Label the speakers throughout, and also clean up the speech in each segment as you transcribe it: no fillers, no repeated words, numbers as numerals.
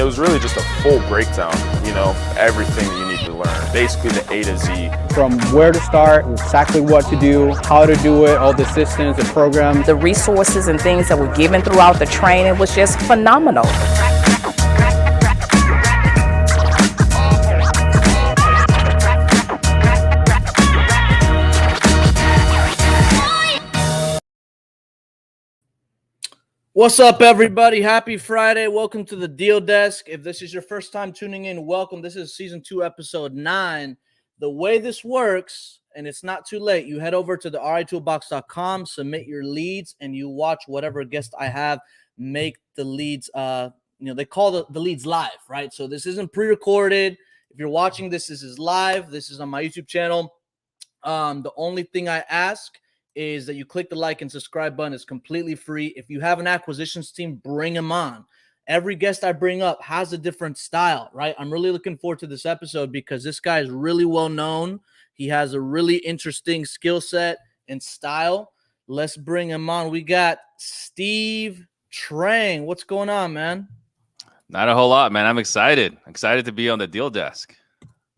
Speaker 1: was really just a full breakdown, everything you need to learn, basically the A to Z.
Speaker 2: From where to start, exactly what to do, how to do it, all the systems and programs.
Speaker 3: The resources and things that were given throughout the training was just phenomenal.
Speaker 4: What's up, everybody? Happy Friday. Welcome to the Deal Desk. If this is your first time tuning in, welcome. This is season 2, episode 9. The way this works, and it's not too late, you head over to the ritoolbox.com, submit your leads, and you watch whatever guest I have make the leads. They call the leads live, right? So this isn't pre-recorded. If you're watching this is live. This is on my YouTube channel. The only thing I ask is that you click the like and subscribe button. It's completely free. If you have an acquisitions team, bring them on. Every guest I bring up has a different style, right? I'm really looking forward to this episode because this guy is really well known. He has a really interesting skill set and style. Let's bring him on. We got Steve Trang. What's going on, man?
Speaker 5: Not a whole lot, man. I'm excited. Excited to be on the Deal Desk.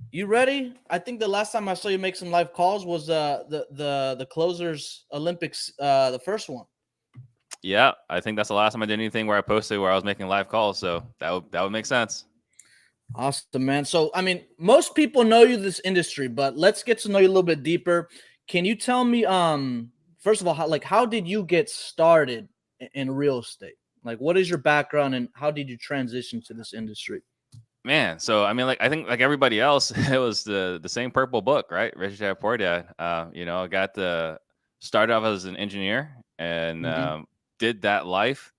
Speaker 4: You ready? I think the last time I saw you make some live calls was the Closers Olympics, the first one.
Speaker 5: Yeah, I think that's the last time I did anything where I posted where I was making live calls. So that would make sense.
Speaker 4: Awesome, man. So, I mean, most people know you in this industry, but let's get to know you a little bit deeper. Can you tell me, first of all, how did you get started in real estate? Like, what is your background and how did you transition to this industry?
Speaker 5: Man, so I mean, I think like everybody else, it was the same purple book, right? Rich Dad Poor Dad. I got started off as an engineer and did that life,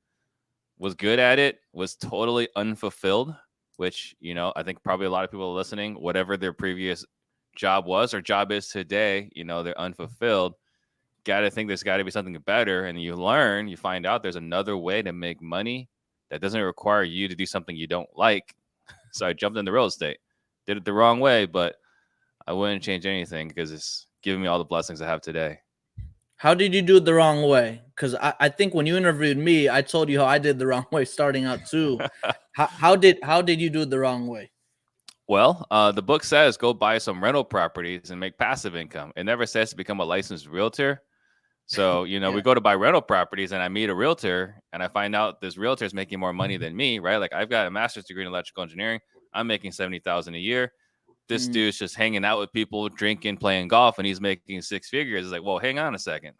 Speaker 5: was good at it, was totally unfulfilled, which, I think probably a lot of people listening, whatever their previous job was or job is today, they're unfulfilled. Got to think there's got to be something better. And you find out there's another way to make money that doesn't require you to do something you don't like. So I jumped into real estate, did it the wrong way, but I wouldn't change anything because it's giving me all the blessings I have today.
Speaker 4: How did you do it the wrong way? Because I think when you interviewed me, I told you how I did the wrong way starting out too. How did you do it the wrong way?
Speaker 5: Well, the book says go buy some rental properties and make passive income. It never says to become a licensed realtor. So, we go to buy rental properties and I meet a realtor and I find out this realtor is making more money than me, right? Like I've got a master's degree in electrical engineering. I'm making $70,000 a year. This dude's just hanging out with people, drinking, playing golf, and he's making 6 figures. It's like, well, hang on a second.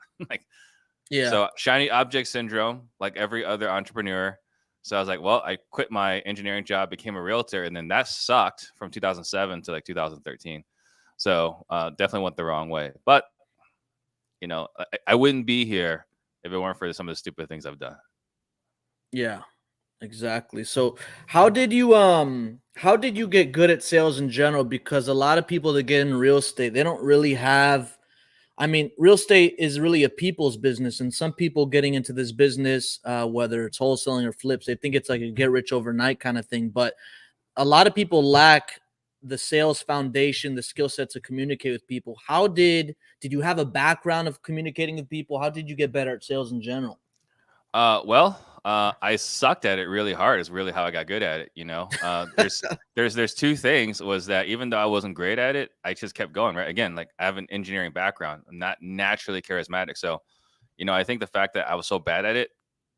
Speaker 5: So shiny object syndrome, like every other entrepreneur. So I was like, well, I quit my engineering job, became a realtor. And then that sucked from 2007 to 2013. So definitely went the wrong way. But I wouldn't be here if it weren't for some of the stupid things I've done. Yeah,
Speaker 4: exactly. So how did you get good at sales in general? Because a lot of people that get in real estate, they don't really have, real estate is really a people's business. And some people getting into this business, whether it's wholesaling or flips, they think it's like a get rich overnight kind of thing. But a lot of people lack the sales foundation, the skill set to communicate with people. How did you have a background of communicating with people? How did you get better at sales in general?
Speaker 5: I sucked at it really hard is really how I got good at it. There's two things was that even though I wasn't great at it, I just kept going, right? Again, like I have an engineering background. I'm not naturally charismatic. So, I think the fact that I was so bad at it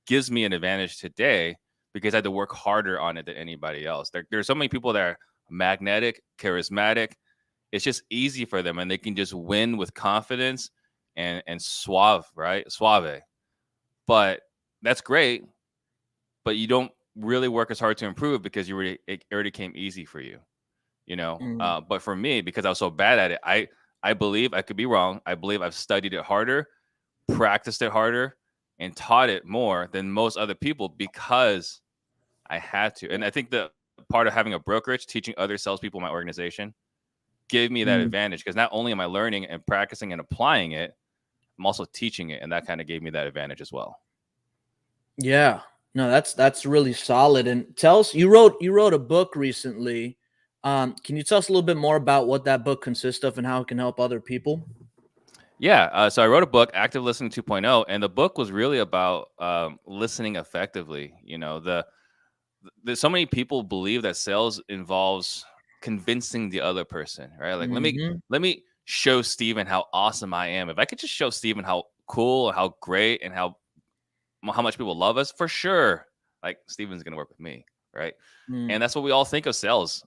Speaker 5: gives me an advantage today because I had to work harder on it than anybody else. There's so many people that are magnetic, charismatic. It's just easy for them and they can just win with confidence and suave, right? Suave. But that's great, but you don't really work as hard to improve because it already came easy for you, But for me, because I was so bad at it, I believe, I could be wrong, I believe I've studied it harder, practiced it harder, and taught it more than most other people because I had to. And I think the part of having a brokerage, teaching other salespeople in my organization, gave me that advantage because not only am I learning and practicing and applying it, I'm also teaching it, and that kind of gave me that advantage as well.
Speaker 4: Yeah, no, that's really solid. And tell us, you wrote a book recently. Can you tell us a little bit more about what that book consists of and how it can help other people?
Speaker 5: Yeah, so I wrote a book, Active Listening 2.0, and the book was really about listening effectively. so many people believe that sales involves convincing the other person, right? Like, let me show Steven how awesome I am. If I could just show Steven how cool, how great, and how much people love us, for sure, like, Steven's gonna work with me, right? And that's what we all think of sales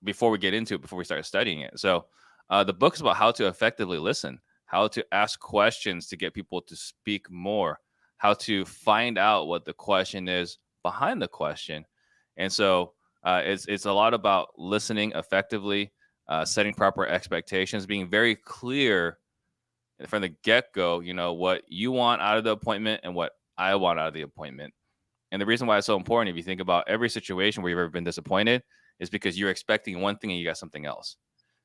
Speaker 5: before we get into it, before we start studying it. So the book is about how to effectively listen, how to ask questions to get people to speak more, how to find out what the question is behind the question. And so it's a lot about listening effectively, setting proper expectations, being very clear from the get-go, what you want out of the appointment and what I want out of the appointment. And the reason why it's so important, if you think about every situation where you've ever been disappointed, is because you're expecting one thing and you got something else.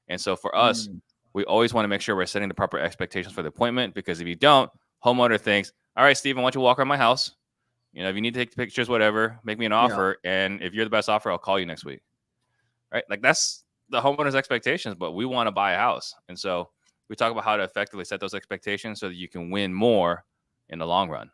Speaker 5: And so for us, we always want to make sure we're setting the proper expectations for the appointment, because if you don't, homeowner thinks, all right, Steven, why don't you walk around my house? If you need to take pictures, whatever, make me an offer. Yeah. And if you're the best offer, I'll call you next week. Right? Like, that's the homeowner's expectations, but we want to buy a house. And so we talk about how to effectively set those expectations so that you can win more in the long run.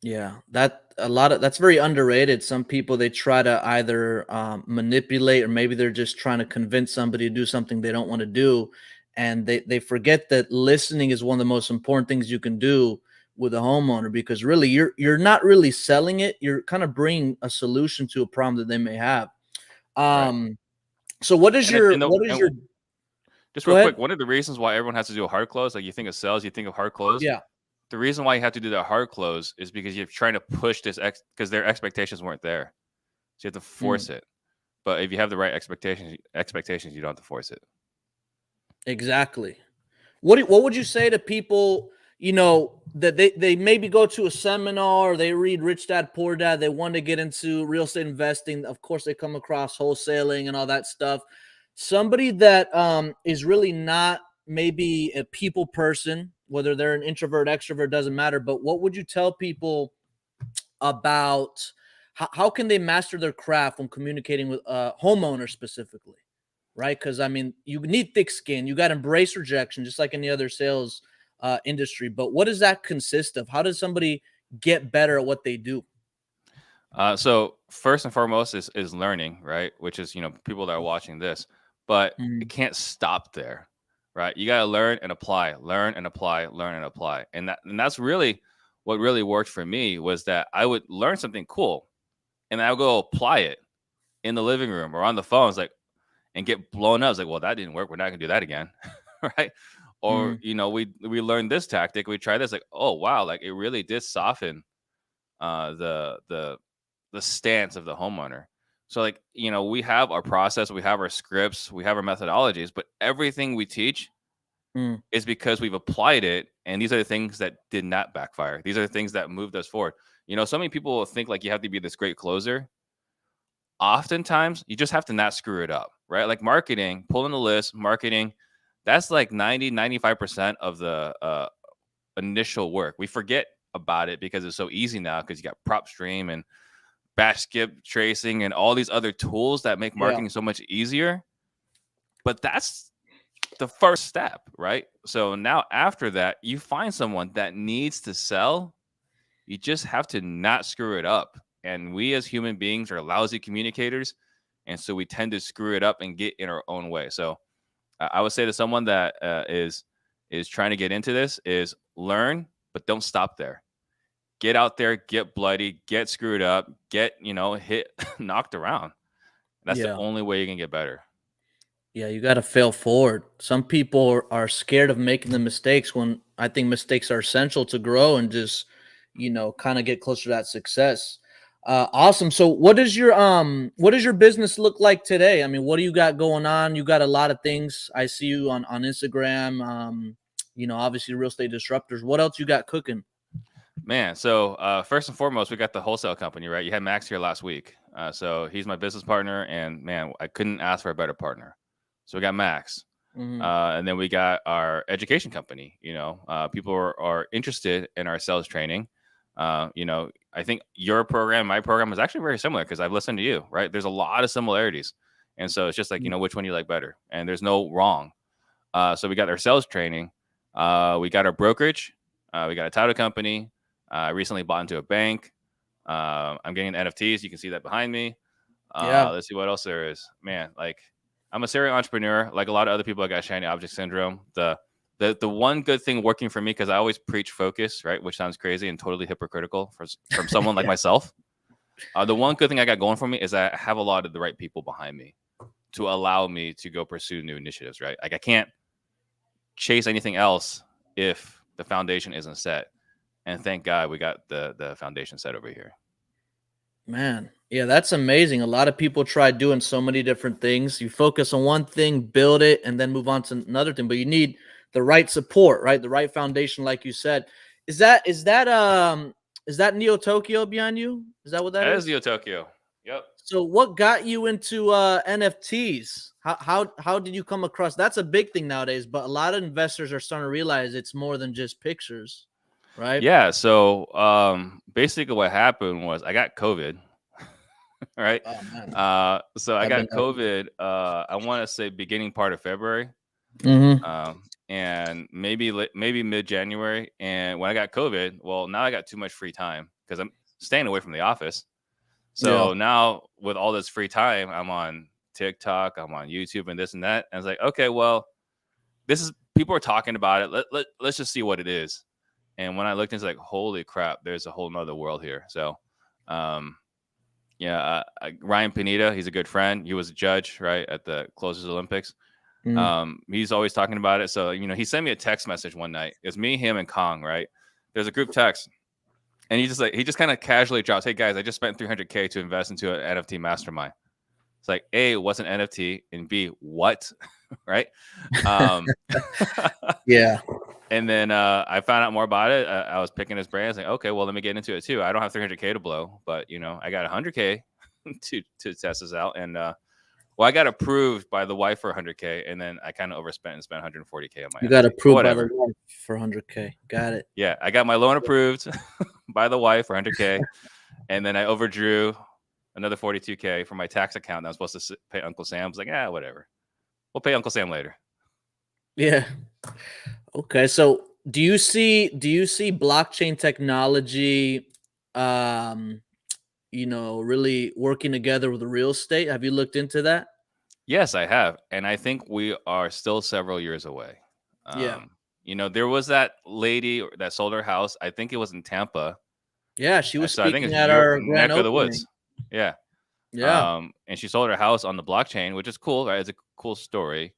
Speaker 4: Yeah, that's very underrated. Some people, they try to either manipulate, or maybe they're just trying to convince somebody to do something they don't want to do, and they forget that listening is one of the most important things you can do with a homeowner, because really you're not really selling it, you're kind of bringing a solution to a problem that they may have.
Speaker 5: Right.
Speaker 4: So what is your
Speaker 5: just real quick, one of the reasons why everyone has to do a hard close, like, you think of sales, you think of hard close.
Speaker 4: Yeah.
Speaker 5: The reason why you have to do that hard close is because you're trying to push this because their expectations weren't there. So you have to force it. But if you have the right expectations, you don't have to force it.
Speaker 4: Exactly. What would you say to people, that they maybe go to a seminar, or they read Rich Dad Poor Dad, they want to get into real estate investing. Of course, they come across wholesaling and all that stuff. Somebody that is really not maybe a people person, whether they're an introvert, extrovert, doesn't matter. But what would you tell people about how can they master their craft when communicating with homeowners specifically, right? Because, I mean, you need thick skin. You got to embrace rejection, just like any other sales industry. But what does that consist of? How does somebody get better at what they do?
Speaker 5: So first and foremost is learning, right? Which is, people that are watching this, but it can't stop there. Right. You got to learn and apply, learn and apply, learn and apply. And that's really what really worked for me, was that I would learn something cool and I would go apply it in the living room or on the phone. It's like, and get blown up. It's like, well, that didn't work. We're not going to do that again. Right. Or, we learned this tactic. We tried this, like, oh, wow. Like, it really did soften the stance of the homeowner. So, like, we have our process, we have our scripts, we have our methodologies, but everything we teach is because we've applied it. And these are the things that did not backfire. These are the things that moved us forward. So many people think like you have to be this great closer. Oftentimes, you just have to not screw it up, right? Like marketing, pulling the list, marketing, that's like 95% of the initial work. We forget about it because it's so easy now, because you got PropStream and batch skip tracing and all these other tools that make marketing so much easier. But that's the first step, right? So now after that, you find someone that needs to sell. You just have to not screw it up. And we as human beings are lousy communicators. And so we tend to screw it up and get in our own way. So I would say to someone that is trying to get into this is learn, but don't stop there. Get out there, get bloody, get screwed up, get, hit, knocked around. That's the only way you can get better.
Speaker 4: Yeah, you got to fail forward. Some people are scared of making the mistakes, when I think mistakes are essential to grow and just, kind of get closer to that success. Awesome. So what does your business look like today? I mean, what do you got going on? You got a lot of things. I see you on Instagram, obviously Real Estate Disruptors. What else you got cooking?
Speaker 5: Man, so first and foremost, we got the wholesale company, right? You had Max here last week. So he's my business partner, and man, I couldn't ask for a better partner. So we got Max. And then we got our education company. People are interested in our sales training. I think your program, my program is actually very similar, because I've listened to you, right? There's a lot of similarities. And so it's just like, which one you like better, and there's no wrong. So we got our sales training. We got our brokerage. We got a title company. I recently bought into a bank. I'm getting NFTs. You can see that behind me.
Speaker 4: Yeah.
Speaker 5: Let's see what else there is. Man, like I'm a serial entrepreneur. Like a lot of other people, I got shiny object syndrome. The one good thing working for me, because I always preach focus, right? Which sounds crazy and totally hypocritical from someone like myself. The one good thing I got going for me is I have a lot of the right people behind me to allow me to go pursue new initiatives, right? Like I can't chase anything else if the foundation isn't set. And thank God we got the foundation set over here.
Speaker 4: Man, yeah, that's amazing. A lot of people try doing so many different things. You focus on one thing, build it, and then move on to another thing. But you need the right support, right? The right foundation, like you said. Is that Neo Tokyo behind you? Is that what that
Speaker 5: That
Speaker 4: is?
Speaker 5: is Neo Tokyo. Yep.
Speaker 4: So what got you into NFTs? How did you come across? That's a big thing nowadays, but a lot of investors are starting to realize it's more than just pictures, right?
Speaker 5: Yeah. So basically what happened was I got COVID. Right.
Speaker 4: Oh man.
Speaker 5: So I
Speaker 4: I've
Speaker 5: got
Speaker 4: been there.
Speaker 5: COVID. I want to say beginning part of February.
Speaker 4: Mm-hmm.
Speaker 5: And maybe mid January. And when I got COVID, well, now I got too much free time because I'm staying away from the office. So now with all this free time, I'm on TikTok, I'm on YouTube, and this and that. And it's like, okay, well, people are talking about it. Let's just see what it is. And when I looked, it's like, holy crap, there's a whole nother world here. So, Ryan Pineda, he's a good friend. He was a judge, right, at the closest Olympics. He's always talking about it. So, he sent me a text message one night. It's me, him, and Kong, right? There's a group text. And he just kind of casually drops, hey guys, I just spent $300K to invest into an NFT mastermind. It's like, A, what's an NFT? And B, what? Right?
Speaker 4: Yeah.
Speaker 5: And then I found out more about it. I was picking his brain. I was like, okay, well, let me get into it too. I don't have $300K to blow, but I got $100K to test this out. And I got approved by the wife for $100K, and then I kind of overspent and spent $140K on my.
Speaker 4: You got
Speaker 5: NFT.
Speaker 4: approved by the wife for $100K. Got it.
Speaker 5: Yeah, I got my loan approved by the wife for $100K, and then I overdrew another $42K for my tax account that I was supposed to pay Uncle Sam. I was like, whatever. We'll pay Uncle Sam later.
Speaker 4: Yeah. Okay. So do you see blockchain technology really working together with real estate? Have you looked into that?
Speaker 5: Yes, I have. And I think we are still several years away.
Speaker 4: Yeah.
Speaker 5: There was that lady that sold her house. I think it was in Tampa.
Speaker 4: Yeah, she was
Speaker 5: So I think
Speaker 4: speaking
Speaker 5: it's
Speaker 4: at
Speaker 5: your
Speaker 4: our
Speaker 5: neck
Speaker 4: grand
Speaker 5: of the
Speaker 4: opening.
Speaker 5: woods. Yeah.
Speaker 4: Yeah.
Speaker 5: And she sold her house on the blockchain, which is cool, right? It's a cool story.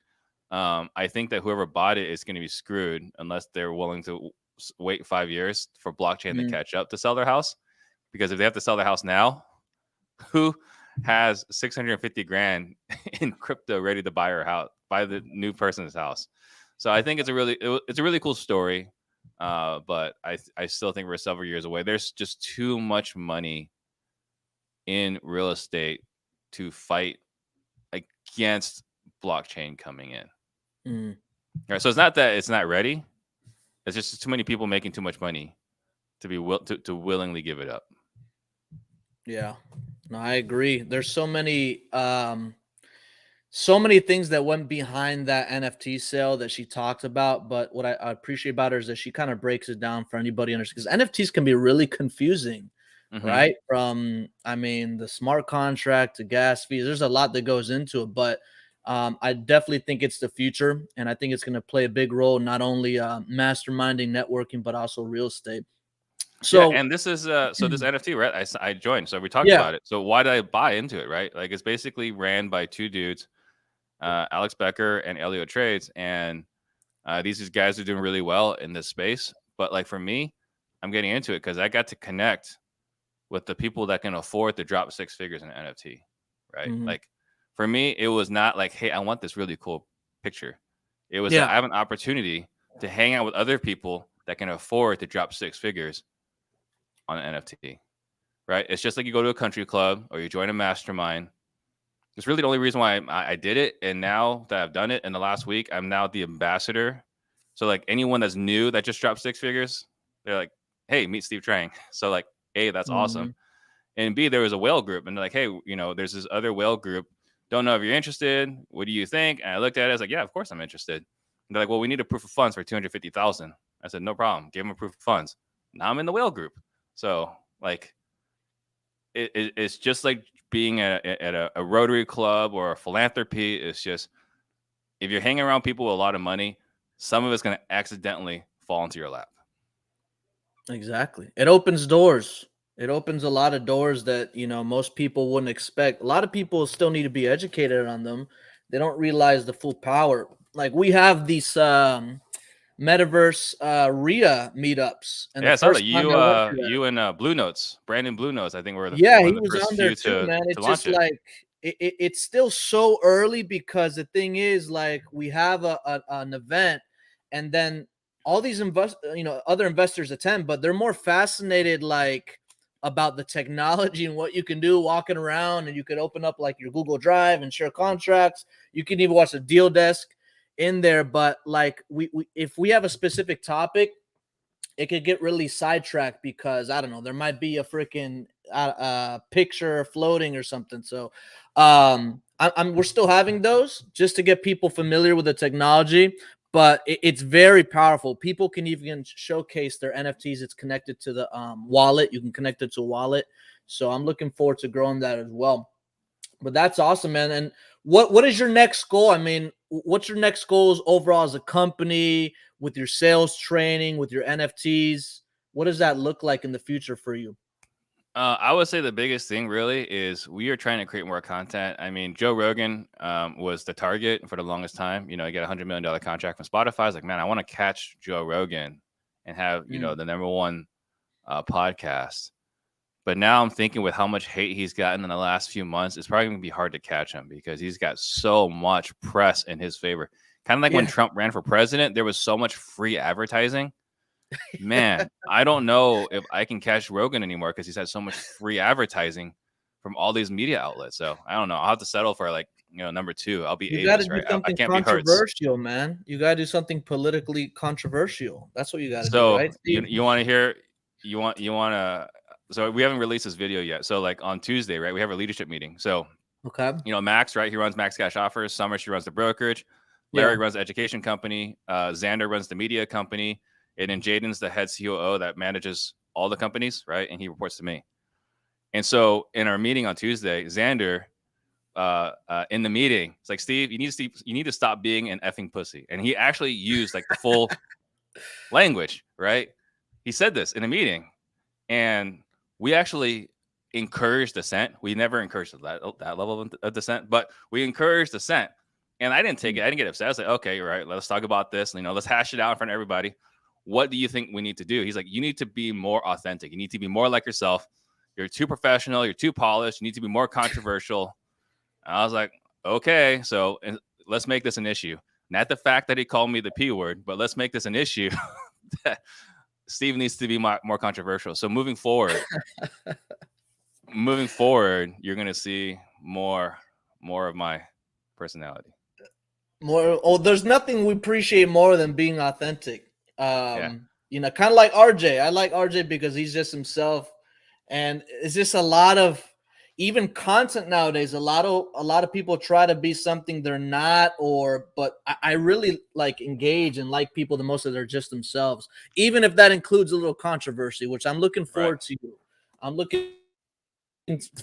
Speaker 5: I think that whoever bought it is going to be screwed unless they're willing to wait 5 years for blockchain to catch up to sell their house. Because if they have to sell their house now, who has 650 grand in crypto ready to buy the new person's house? So I think it's a really cool story. But I still think we're several years away. There's just too much money in real estate to fight against blockchain coming in. All right, so it's not that it's not ready. It's just too many people making too much money to be to willingly give it up.
Speaker 4: Yeah, no, I agree. There's so many things that went behind that NFT sale that she talked about. But what I appreciate about her is that she kind of breaks it down for anybody because NFTs can be really confusing, right? From the smart contract to gas fees. There's a lot that goes into it, but I definitely think it's the future, and I think it's going to play a big role not only masterminding, networking, but also real estate. So,
Speaker 5: and this is this NFT, right? I joined, so we talked
Speaker 4: Yeah.
Speaker 5: about it. So why did I buy into it, right? Like it's basically ran by two dudes, Alex Becker and Elliot Trades, and these guys are doing really well in this space. But like for me, I'm getting into it because I got to connect with the people that can afford to drop 6 figures in NFT, right? Like for me, it was not like, hey, I want this really cool picture. It was that I have an opportunity to hang out with other people that can afford to drop 6 figures on an NFT, right? It's just like you go to a country club or you join a mastermind. It's really the only reason why I did it. And now that I've done it in the last week, I'm now the ambassador. So like anyone that's new that just dropped 6 figures, they're like, hey, meet Steve Trang. So like, A, that's awesome. And B, there was a whale group and they're like, hey, there's this other whale group. Don't know if you're interested. What do you think? And I looked at it. I was like, yeah, of course I'm interested. And they're like, well, we need a proof of funds for 250,000. I said, no problem. Give them a proof of funds. Now I'm in the whale group. So like, it's just like being at a Rotary Club or a philanthropy. It's just, if you're hanging around people with a lot of money, some of it's going to accidentally fall into your lap.
Speaker 4: Exactly. It opens doors. It opens a lot of doors that, most people wouldn't expect. A lot of people still need to be educated on them. They don't realize the full power. Like, we have these metaverse RIA meetups, and
Speaker 5: Yeah,
Speaker 4: the
Speaker 5: I saw that
Speaker 4: first time I went to that,
Speaker 5: you and Blue Notes, Brandon Blue Notes, I think were
Speaker 4: yeah,
Speaker 5: one
Speaker 4: he
Speaker 5: of the
Speaker 4: was
Speaker 5: first
Speaker 4: on there
Speaker 5: few
Speaker 4: too,
Speaker 5: to
Speaker 4: man. It's
Speaker 5: launch
Speaker 4: just
Speaker 5: it.
Speaker 4: like it's still so early, because the thing is, like, we have an event, and then all these other investors attend, but they're more fascinated, like, about the technology and what you can do walking around, and you could open up like your Google Drive and share contracts. You can even watch the deal desk in there. But like, we if we have a specific topic, it could get really sidetracked, because I don't know, there might be a freaking picture floating or something. So we're still having those just to get people familiar with the technology, but it's very powerful. People can even showcase their NFTs. It's connected to the wallet. You can connect it to a wallet. So I'm looking forward to growing that as well. But that's awesome, man. And what is your next goal? I mean, what's your next goals overall as a company, with your sales training, with your NFTs? What does that look like in the future for you?
Speaker 5: I would say the biggest thing really is we are trying to create more content. I mean, Joe Rogan was the target for the longest time. You know, he got $100 million contract from Spotify. I was like, man, I want to catch Joe Rogan and have, the number one podcast. But now I'm thinking, with how much hate he's gotten in the last few months, it's probably going to be hard to catch him, because he's got so much press in his favor. Kind of like when Trump ran for president, there was so much free advertising. Man, I don't know if I can catch Rogan anymore, because he's had so much free advertising from all these media outlets. So I don't know. I'll have to settle for, like, number two. I'll be
Speaker 4: You got to
Speaker 5: Avis,
Speaker 4: do
Speaker 5: right? I
Speaker 4: something
Speaker 5: can't be Hertz.
Speaker 4: controversial, man. You got to do something politically controversial. That's what you got to do,
Speaker 5: So
Speaker 4: right, Steve?
Speaker 5: you want to hear, you want to, so we haven't released this video yet. So like on Tuesday, right, we have a leadership meeting. So,
Speaker 4: Okay.
Speaker 5: Max, right, he runs Max Cash Offers. Summer, she runs the brokerage. Larry runs the education company. Xander runs the media company. And then Jaden's the head COO that manages all the companies, right? And he reports to me. And so in our meeting on Tuesday, Xander, in the meeting, it's like, Steve, you need to stop being an effing pussy. And he actually used like the full language, right? He said this in a meeting, and we actually encouraged dissent. We never encouraged that level of dissent, but we encouraged dissent. And I didn't take it. I didn't get upset. I was like, okay, right, let's talk about this. Let's hash it out in front of everybody. What do you think we need to do? He's like, you need to be more authentic. You need to be more like yourself. You're too professional. You're too polished. You need to be more controversial. And I was like, okay, so let's make this an issue. Not the fact that he called me the P word, but let's make this an issue that Steve needs to be more controversial. So moving forward, you're going to see more of my personality.
Speaker 4: There's nothing we appreciate more than being authentic. Kind of like RJ. I like RJ because he's just himself, and it's just a lot of even content nowadays. A lot of people try to be something they're not, but I really like engage and like people the most that are just themselves, even if that includes a little controversy, which I'm looking forward to. I'm looking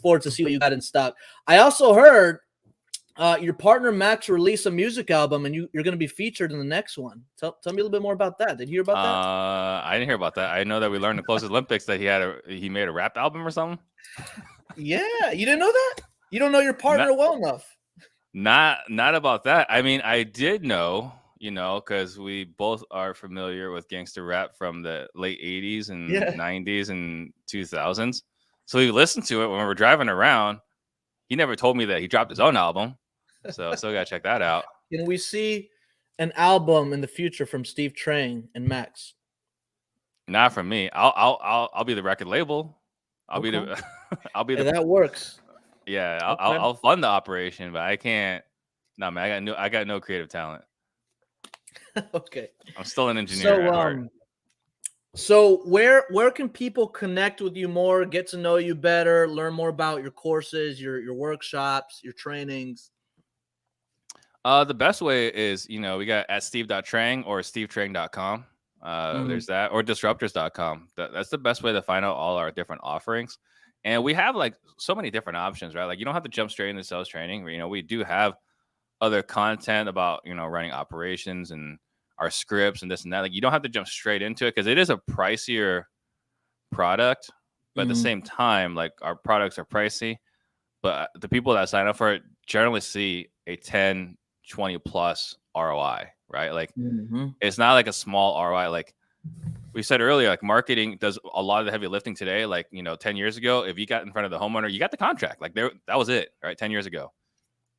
Speaker 4: forward to see what you got in stock. I also heard your partner Max released a music album, and you're going to be featured in the next one. Tell me a little bit more about that. Did you hear about that?
Speaker 5: I didn't hear about that. I know that we learned the closest Olympics that he made a rap album or something.
Speaker 4: Yeah, you didn't know that? You don't know your partner well enough.
Speaker 5: Not about that. I mean, I did know, because we both are familiar with gangster rap from the late 80s and 90s and 2000s. So we listened to it when we were driving around. He never told me that he dropped his own album. So still got to check that out.
Speaker 4: Can we see an album in the future from Steve Trang and Max?
Speaker 5: Not from me. I'll be the record label. I'll be the
Speaker 4: that works.
Speaker 5: Yeah, I'll fund the operation, but I can't. No, man, I got no creative talent.
Speaker 4: Okay.
Speaker 5: I'm still an engineer at heart.
Speaker 4: So where can people connect with you more, get to know you better, learn more about your courses, your workshops, your trainings?
Speaker 5: The best way is, we got at steve.trang or stevetrang.com. There's that, or disruptors.com. That's the best way to find out all our different offerings. And we have like so many different options, right? Like you don't have to jump straight into sales training. We do have other content about, running operations and our scripts and this and that. Like you don't have to jump straight into it because it is a pricier product. But at the same time, like our products are pricey, but the people that sign up for it generally see a 10, 20 plus ROI, right? Like it's not like a small ROI. Like we said earlier, like marketing does a lot of the heavy lifting today. Like, 10 years ago, if you got in front of the homeowner, you got the contract. Like that was it, right? 10 years ago.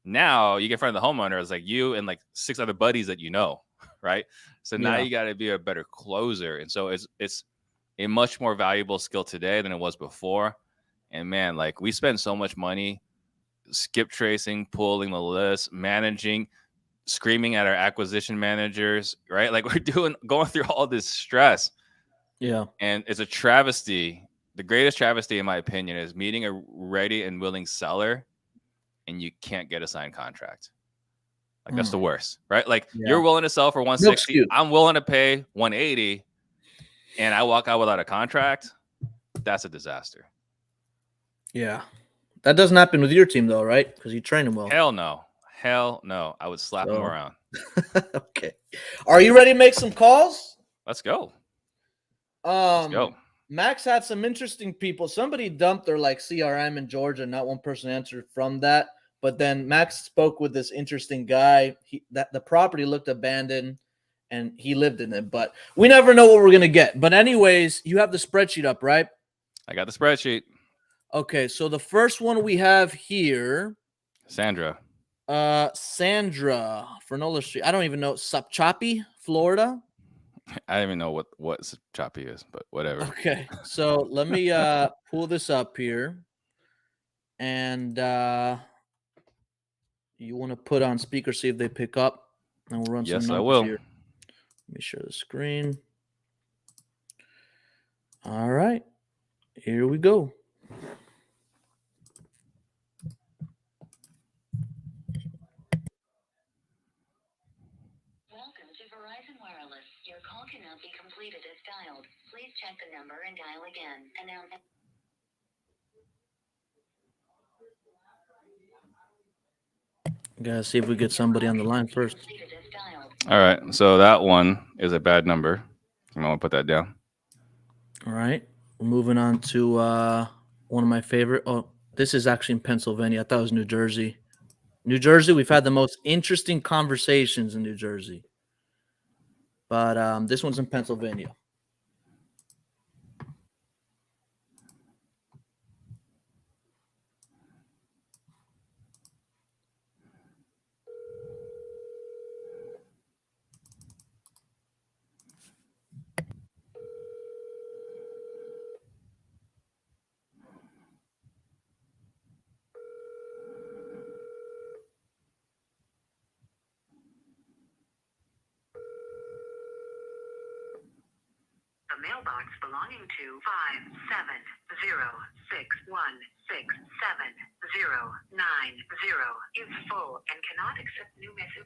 Speaker 5: Now you get in front of the homeowner, it's like you and like 6 other buddies that right? So now you got to be a better closer. And so it's a much more valuable skill today than it was before. And man, like we spend so much money skip tracing, pulling the list, managing, screaming at our acquisition managers, right? Like we're going through all this stress.
Speaker 4: Yeah.
Speaker 5: And it's a travesty. The greatest travesty, in my opinion, is meeting a ready and willing seller and you can't get a signed contract. Like that's the worst, right? Like you're willing to sell for 160. I'm willing to pay 180 and I walk out without a contract. That's a disaster.
Speaker 4: Yeah. That doesn't happen with your team though, right? Because you train them well.
Speaker 5: Hell no. I would slap them around.
Speaker 4: Okay. Are you ready to make some calls?
Speaker 5: Let's go.
Speaker 4: Let's go. Max had some interesting people. Somebody dumped their like CRM in Georgia. Not one person answered from that. But then Max spoke with this interesting guy. That the property looked abandoned and he lived in it. But we never know what we're going to get. But anyways, you have the spreadsheet up, right?
Speaker 5: I got the spreadsheet.
Speaker 4: Okay. So the first one we have here.
Speaker 5: Sandra
Speaker 4: Fernando Street. I don't even know. Sapchapi, Florida.
Speaker 5: I don't even know what choppy is, but whatever.
Speaker 4: Okay, so let me pull this up here, and you want to put on speaker, see if they pick up, and we'll run some numbers
Speaker 5: I will.
Speaker 4: here. Let me share the screen. All right, here we go.
Speaker 6: Welcome to Verizon Wireless. Your call cannot be completed as dialed. Please check the number and dial again.
Speaker 4: Gotta see if we get somebody on the line first.
Speaker 5: All right, so that one is a bad number. I'm gonna put that down.
Speaker 4: All right, we're moving on to one of my favorite. Oh, this is actually in Pennsylvania. I thought it was New Jersey. New Jersey, we've had the most interesting conversations in New Jersey. But this one's in Pennsylvania.
Speaker 6: The mailbox belonging to 57061677090 is full and cannot accept new message.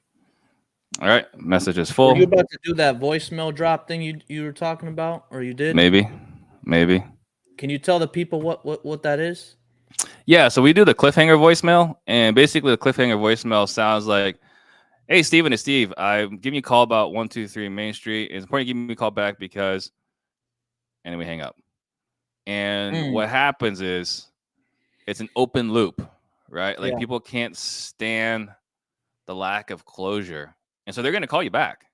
Speaker 5: All right, message is full.
Speaker 4: Were you about to do that voicemail drop thing you were talking about, or you did?
Speaker 5: Maybe.
Speaker 4: Can you tell the people what that is?
Speaker 5: Yeah, so we do the cliffhanger voicemail, and basically the cliffhanger voicemail sounds like, "Hey, Steven, it's Steve. I'm giving you a call about 123 Main Street. It's important you give me a call back because," and then we hang up. And what happens is it's an open loop, right? Like people can't stand the lack of closure, and so they're going to call you back,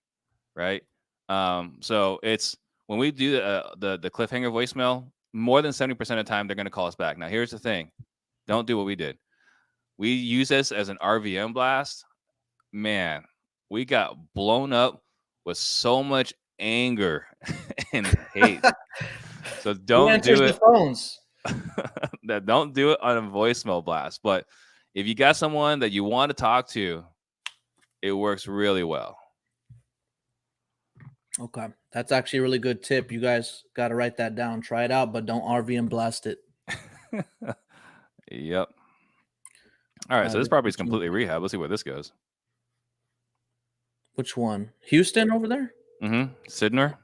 Speaker 5: right? So it's when we do the cliffhanger voicemail, more than 70% of the time they're going to call us back. Now, here's the thing: don't do what we did. We use this as an RVM blast. Man, we got blown up with so much anger and hate. So don't do it.
Speaker 4: The phones?
Speaker 5: Don't do it on a voicemail blast. But if you got someone that you want to talk to, it works really well.
Speaker 4: Okay, that's actually a really good tip. You guys got to write that down. Try it out, but don't RV and blast it.
Speaker 5: Yep. All right, so this property is completely rehab. Let's see where this goes.
Speaker 4: Which one? Houston over there?
Speaker 5: Mm-hmm. Sidner.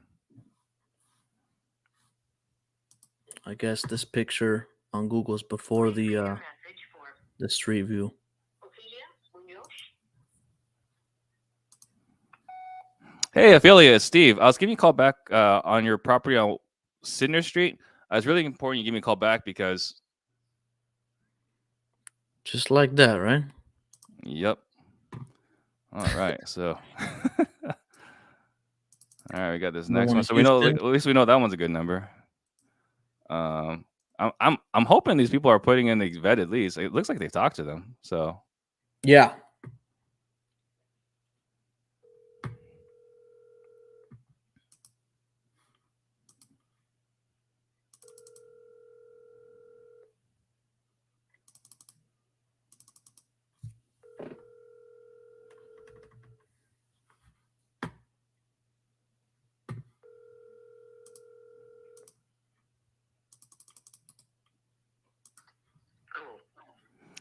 Speaker 4: I guess this picture on Google's before the street view.
Speaker 5: Hey, Ophelia, it's Steve. I was giving you a call back on your property on Sidner Street. It's really important you give me a call back because.
Speaker 4: Just like that, right?
Speaker 5: Yep. All right. So. All right, we got this
Speaker 4: The
Speaker 5: next
Speaker 4: one
Speaker 5: one.
Speaker 4: in
Speaker 5: So we know,
Speaker 4: Houston?
Speaker 5: at least we know that one's a good number. I'm hoping these people are putting in the vetted leads. It looks like they've talked to them. So.
Speaker 4: Yeah.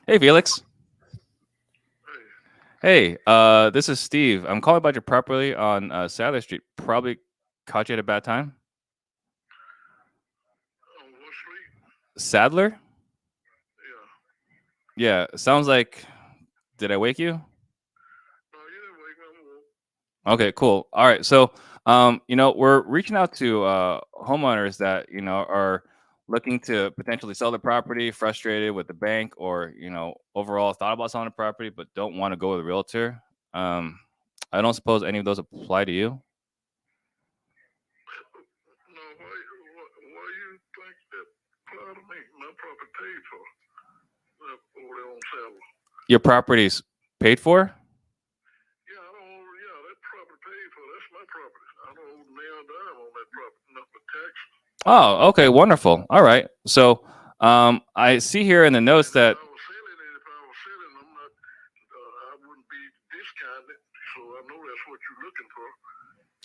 Speaker 5: Hey, Felix. Hey, this is Steve. I'm calling about your property on Sadler Street. Probably caught you at a bad time.
Speaker 7: What street?
Speaker 5: Sadler?
Speaker 7: Yeah.
Speaker 5: Yeah, sounds like. Did I wake you?
Speaker 7: No, you didn't wake me. I'm woke.
Speaker 5: Okay, cool. All right. So, we're reaching out to homeowners that, are looking to potentially sell the property, frustrated with the bank, or, overall thought about selling the property, but don't want to go with a realtor. I don't suppose any of those apply to you.
Speaker 7: No, why you think that apply to me? My property paid for. Over there on Saddle.
Speaker 5: Your property's paid for?
Speaker 7: Yeah, that property paid for. That's my property. I don't owe a nail dime on that property, nothing but taxes.
Speaker 5: Oh, okay, wonderful. All right. So, I see here in the notes that.
Speaker 7: If I was selling, I'm not. I wouldn't be discounted. So I know that's what you're looking for.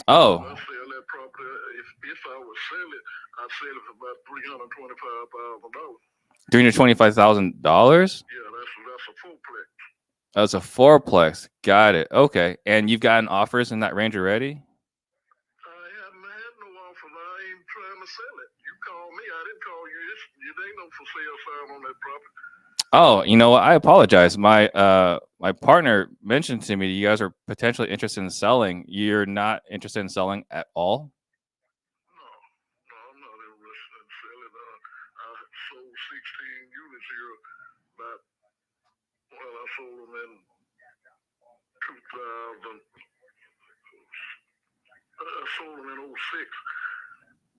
Speaker 5: Oh.
Speaker 7: I sell that property. If I would sell it, I'd sell it for about $325,000.
Speaker 5: $325,000?
Speaker 7: Yeah, that's a fourplex.
Speaker 5: That's a fourplex. Got it. Okay. And you've gotten offers in that range already?
Speaker 7: I haven't had no offer. I ain't trying to sell it. You called me. I didn't call you. There ain't no for sale sign on that property.
Speaker 5: Oh, you know what? I apologize. My partner mentioned to me you guys are potentially interested in selling. You're not interested in selling at all?
Speaker 7: No, I'm not interested in selling. I sold 16 units here I sold them in 2000. I sold them in 06,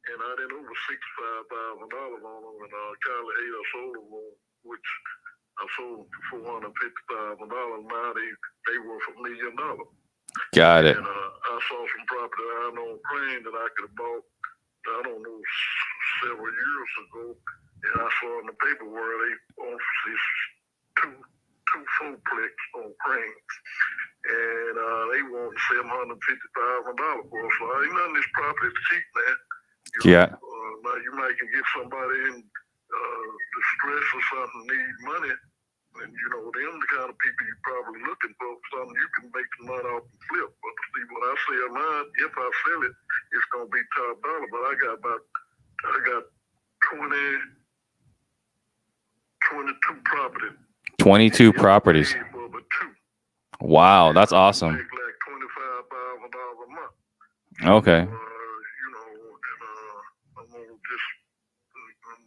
Speaker 7: and I didn't over $65,000 on them, and Kylie Hayes, I sold them on, which I sold for $450,000. Now they worth $1 million.
Speaker 5: Got it.
Speaker 7: And I saw some property I know on Crane that I could have bought, I don't know, several years ago, and I saw in the paper where they offer these two fourplex on Crane, and they want $750,000 for it. So ain't none of this property is cheap, man.
Speaker 5: Yeah.
Speaker 7: Now you might can get somebody in distress or something, need money, and them the kind of people you're probably looking for, something you can make some money off and flip. But see, when I sell mine, if I sell it, it's gonna be top dollar. But I got 22 properties.
Speaker 5: 22 properties.
Speaker 7: But two.
Speaker 5: Wow, that's awesome.
Speaker 7: Make like $25,000 a month.
Speaker 5: Okay.
Speaker 7: And I'm gonna just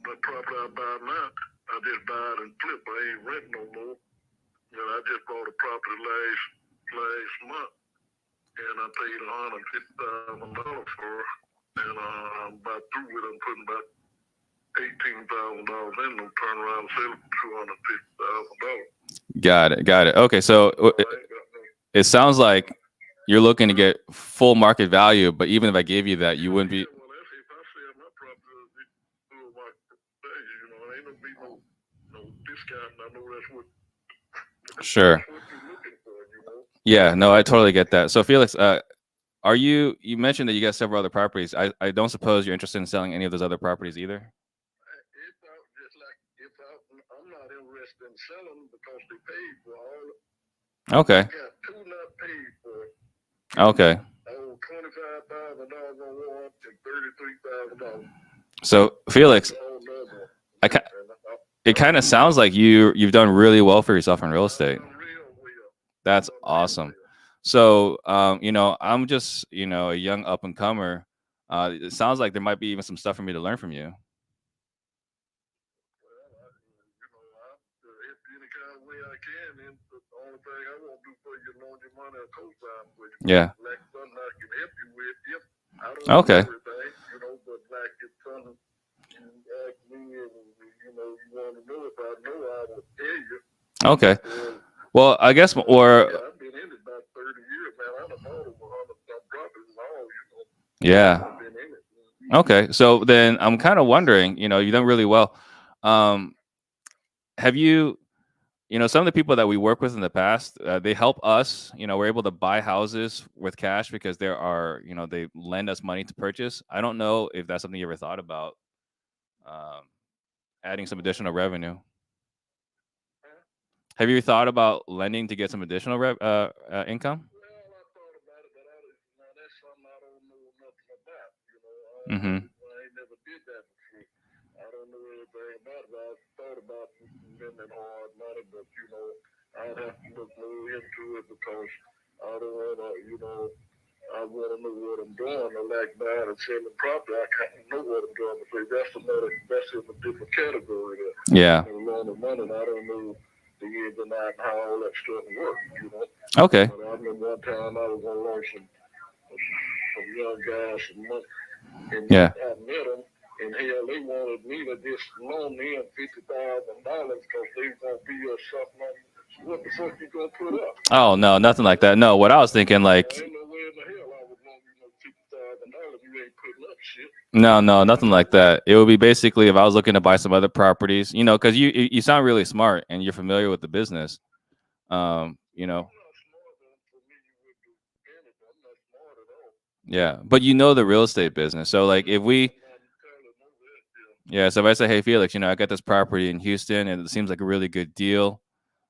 Speaker 7: the property I buy now, I just buy it and flip. I ain't renting no more. I just bought a property last month, and I paid $150,000 for it. And I'm about through with it. I'm putting about $18,000 in them, turn around and sell it for $250,000.
Speaker 5: Got it. Okay, so it sounds like you're looking to get full market value, but even if I gave you that, you wouldn't be.
Speaker 7: Well, if I sell my property, it's full market value. Ain't gonna be no discount. I know that's what.
Speaker 5: Sure.
Speaker 7: That's what you're looking for,
Speaker 5: Yeah, no, I totally get that. So Felix, you mentioned that you got several other properties. I don't suppose you're interested in selling any of those other properties either?
Speaker 7: I'm not interested in selling because they paid for all.
Speaker 5: Okay.
Speaker 7: I got two not paid for.
Speaker 5: Okay.
Speaker 7: I owe $25,000 on one and $33,000.
Speaker 5: So Felix,
Speaker 7: all the other.
Speaker 5: I ca-
Speaker 7: And
Speaker 5: it kind of sounds like you've done really well for yourself in real estate.
Speaker 7: Done real well.
Speaker 5: That's
Speaker 7: Done real
Speaker 5: awesome.
Speaker 7: well.
Speaker 5: So, I'm just, a young up and comer. It sounds like there might be even some stuff for me to learn from you.
Speaker 7: If any kind of way I can, then the only thing I won't do for you is loan you money or co-sign for you.
Speaker 5: Yeah.
Speaker 7: Like something I can help you with. If I don't know
Speaker 5: Okay.
Speaker 7: everything, but like if something you ask me and you want to know if I know, I will tell you.
Speaker 5: Okay.
Speaker 7: Well,
Speaker 5: Well, I guess,
Speaker 7: yeah,
Speaker 5: or
Speaker 7: I've been in it about 30 years, man. I done bought over 100 some properties and all,
Speaker 5: yeah.
Speaker 7: I've been in it.
Speaker 5: Okay. So then I'm kind of wondering, you've done really well. Have you, some of the people that we work with in the past, they help us, we're able to buy houses with cash because there are, they lend us money to purchase. I don't know if that's something you ever thought about, adding some additional revenue. Have you thought about lending to get some additional income?
Speaker 7: Well, I thought about it, but that's something I don't know nothing about.
Speaker 5: Mm-hmm.
Speaker 7: I ain't never did that before. I don't know anything about it. I thought about lending hard money, but I'd have to look more into it because I don't want to, I want to know what I'm doing. I like buying and selling property. I can't know what I'm doing because that's in a different category there.
Speaker 5: Yeah.
Speaker 7: Loaning money, and I don't know the ins and outs and how all that stuff works.
Speaker 5: Okay.
Speaker 7: But I remember one time I was gonna loan some young guys some money, and
Speaker 5: Yeah.
Speaker 7: I met them, and hell, they wanted me to just loan them $50,000 because they was gonna be or something. What the fuck you gonna put up?
Speaker 5: Oh no, nothing like that. No, what I was thinking, like,
Speaker 7: Ain't no way in the hell I would loan you no $50,000. You ain't putting up shit.
Speaker 5: no, nothing like that. It would be basically if I was looking to buy some other properties, because you sound really smart and you're familiar with the business.
Speaker 7: I'm not smart enough for me. You would do anything. I'm not smart at all.
Speaker 5: Yeah, but you know the real estate business. So like if we,
Speaker 7: I'm not entirely know that. Yeah.
Speaker 5: yeah, so if I say, hey Felix, I got this property in Houston and it seems like a really good deal.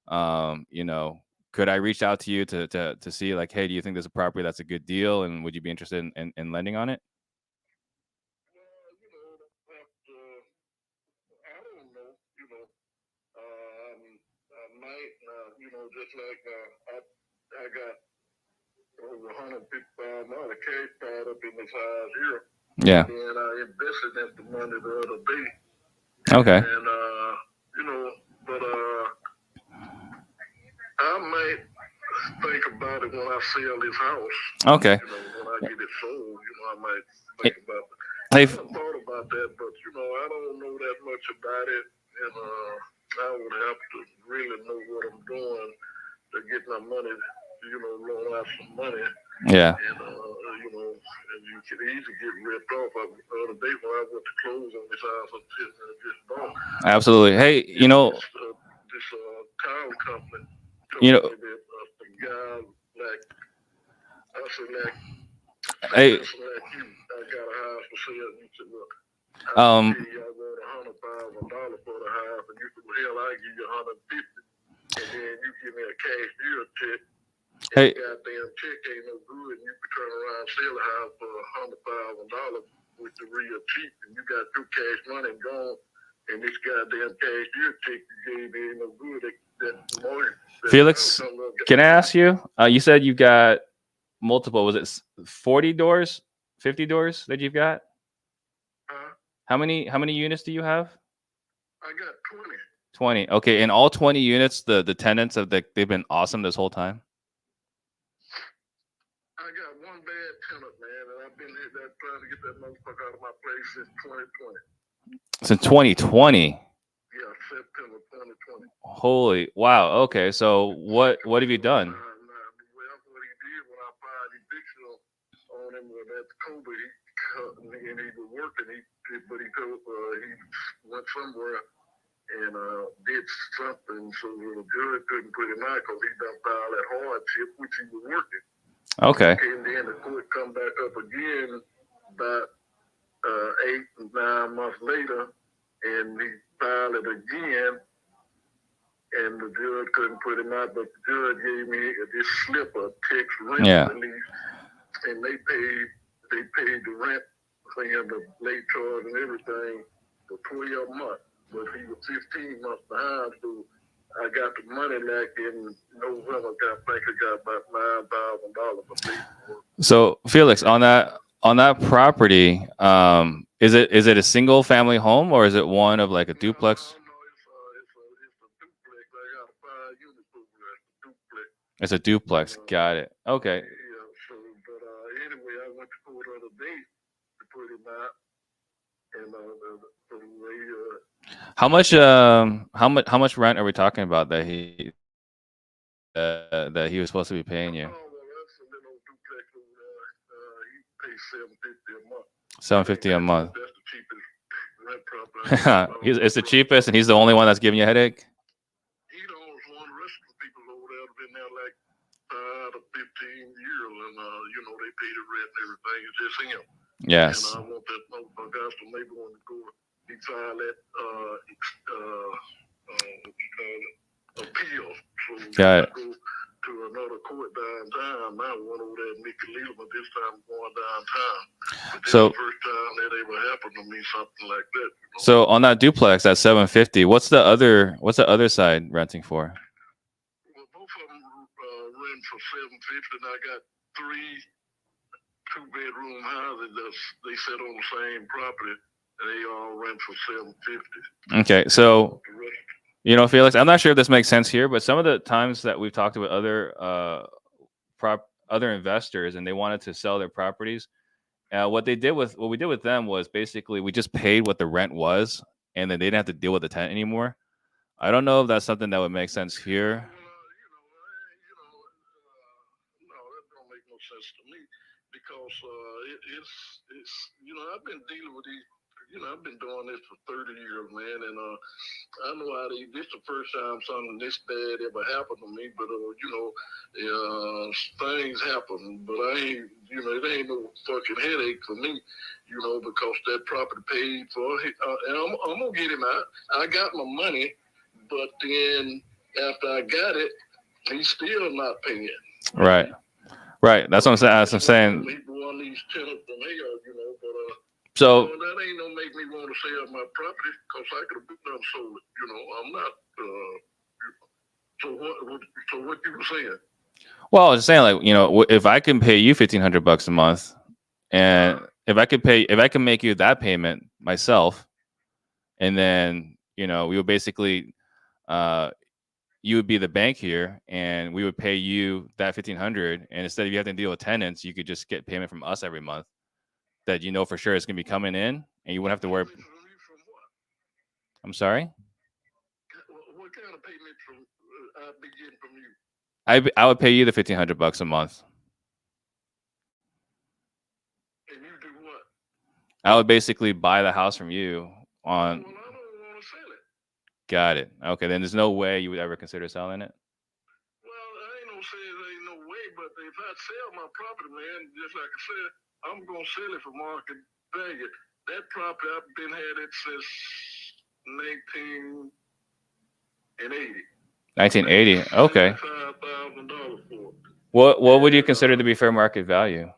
Speaker 5: Could I reach out to you to see like, hey, do you think there's a property that's a good deal and would you be interested in lending on it?
Speaker 7: I don't know. I might, just like I got over $150,000 cash tied up in this house here.
Speaker 5: Yeah.
Speaker 7: And I invested in the money the other day.
Speaker 5: Okay.
Speaker 7: And, but I might think about it when I sell this house.
Speaker 5: Okay.
Speaker 7: When I get it sold, I might think about it.
Speaker 5: Hey,
Speaker 7: I thought about that, but I don't know that much about it, and I would have to really know what I'm doing to get my money, loan out some money.
Speaker 5: yeah.
Speaker 7: And and you can easily get ripped off. The other day when I went to close on this house, I'm sitting there just bought.
Speaker 5: Absolutely. Hey,
Speaker 7: This tile company told
Speaker 5: You
Speaker 7: me
Speaker 5: know-
Speaker 7: that some guy like us and like
Speaker 5: hey,
Speaker 7: person like you, I got a house for sale, and you said, well,
Speaker 5: Um,
Speaker 7: I want $100,000 for the house, and you said, well, hell, I give you $150,000, and then you give me a cash deal check.
Speaker 5: Hey.
Speaker 7: And the goddamn check ain't no good, and you can turn around and sell the house for $100,000 with the real cheap, and you got your cash money gone, and this goddamn cash deal check you gave me ain't no good. That mortgage.
Speaker 5: Felix, can I ask you? You said you got multiple. Was it 40 doors, 50 doors that you've got? How many units do you have?
Speaker 7: I got 20.
Speaker 5: 20. Okay, and all 20 units, the tenants they've been awesome this whole time.
Speaker 7: I got one bad tenant, man, and I've been trying to get that motherfucker out of my place since 2020.
Speaker 5: Since 2020.
Speaker 7: Yeah, September 2020.
Speaker 5: Holy wow. Okay, so what have you done?
Speaker 7: Well, what he did when I filed eviction on him with that COVID, and he was working, but he told he went somewhere and did something, so the judge couldn't put him out because he done filed that hardship, which he was working.
Speaker 5: Okay.
Speaker 7: And then the court come back up again about 8 and 9 months later, and he filed it again, and the judge couldn't put him out, but the judge gave me this slip of text rent release, and they paid the rent for him, the late charge and everything, for 12 months. but he was 15 months behind. So I got the money like in November. I think I got about $9,000 a piece.
Speaker 5: So Felix, on that property, is it a single family home or is it one of like a duplex?
Speaker 7: No, it's a duplex. I got a 5-unit duplex.
Speaker 5: It's a duplex. Got it. Okay.
Speaker 7: Yeah. So, but anyway, I went to court the other day to put him out, and so they
Speaker 5: How much rent are we talking about that he was supposed to be paying you?
Speaker 7: Oh, well, that's a little duplex over there. He pays $750 a month.
Speaker 5: $750 a month.
Speaker 7: That's the cheapest rent property.
Speaker 5: It's the cheapest, and he's the only one that's giving you a headache.
Speaker 7: He owns one. The rest of the people over there have been there like 5 to 15 years, and they pay the rent and everything. It's just him.
Speaker 5: Yes.
Speaker 7: And I want that motherfucker else to maybe want to go. He filed that appeal. So
Speaker 5: Got it.
Speaker 7: go to another court downtown. Now one over there in Nicolita, but this time I'm going downtown. But this
Speaker 5: So-
Speaker 7: is the first time that ever happened to me, something like that.
Speaker 5: So on that duplex, that $750, what's the other side renting for?
Speaker 7: Well, both of them rent for $750, and I got 3 2-bedroom houses they sit on the same property, and they all rent for $750.
Speaker 5: Okay, so
Speaker 7: The rest,
Speaker 5: Felix, I'm not sure if this makes sense here, but some of the times that we've talked with other other investors and they wanted to sell their properties, what we did with them was basically we just paid what the rent was, and then they didn't have to deal with the tenant anymore. I don't know if that's something that would make sense here.
Speaker 7: no, that don't make no sense to me because it's I've been dealing with these. I've been doing this for 30 years, man, and I know how this the first time something this bad ever happened to me, but things happen, but I ain't, it ain't no fucking headache for me, because that property paid for, and I'm gonna get him out. I got my money, but then after I got it, he's still not paying.
Speaker 5: Right. That's what I'm saying.
Speaker 7: He one of these tenants from here, but
Speaker 5: So
Speaker 7: that ain't gonna make me want to sell my property because I could have been done sold it. I'm not. So what you were saying?
Speaker 5: Well, I was just saying, like, if I can pay you $1,500 a month, and if I can make you that payment myself, and then we would basically, you would be the bank here, and we would pay you that $1,500, and instead of you having to deal with tenants, you could just get payment from us every month that for sure it's gonna be coming in, and you wouldn't have to worry.
Speaker 7: From what?
Speaker 5: I'm sorry.
Speaker 7: What kind of payment from I'd be getting from you?
Speaker 5: I would pay you the $1,500 a month.
Speaker 7: And you do what?
Speaker 5: I would basically buy the house from you on.
Speaker 7: Well, I don't want to sell it.
Speaker 5: Got it. Okay, then there's no way you would ever consider selling it.
Speaker 7: Well, I ain't no way, but if I sell my property, man, just like I said, I'm gonna sell it for market value. That property I've been had it since 1980.
Speaker 5: 1980. Okay.
Speaker 7: $5,000 for it.
Speaker 5: What would you consider to be fair market value?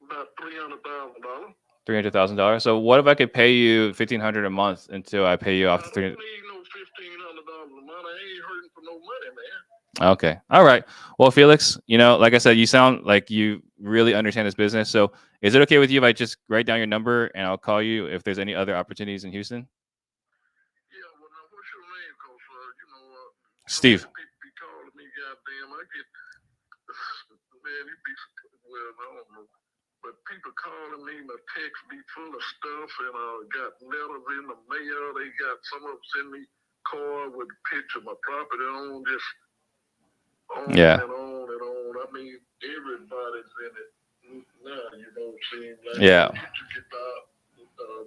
Speaker 7: About $300,000.
Speaker 5: $300,000. So what if I could pay you $1,500 a month until I pay you off the
Speaker 7: I
Speaker 5: three?
Speaker 7: don't need no $1,500 a month. I ain't hurting for no money, man.
Speaker 5: Okay. All right. Well, Felix, like I said, you sound like you really understand this business. So is it okay with you if I just write down your number and I'll call you if there's any other opportunities in Houston?
Speaker 7: Yeah, well, now, what's your name? Because,
Speaker 5: Steve.
Speaker 7: People be calling me, goddamn. I get, man, well, I don't know. But people calling me, my text be full of stuff, and got letters in the mail. They got some of them send me card with a picture of my property on, just on
Speaker 5: Yeah.
Speaker 7: and on and on. I mean, everybody's in it now, seems like
Speaker 5: Yeah.
Speaker 7: you get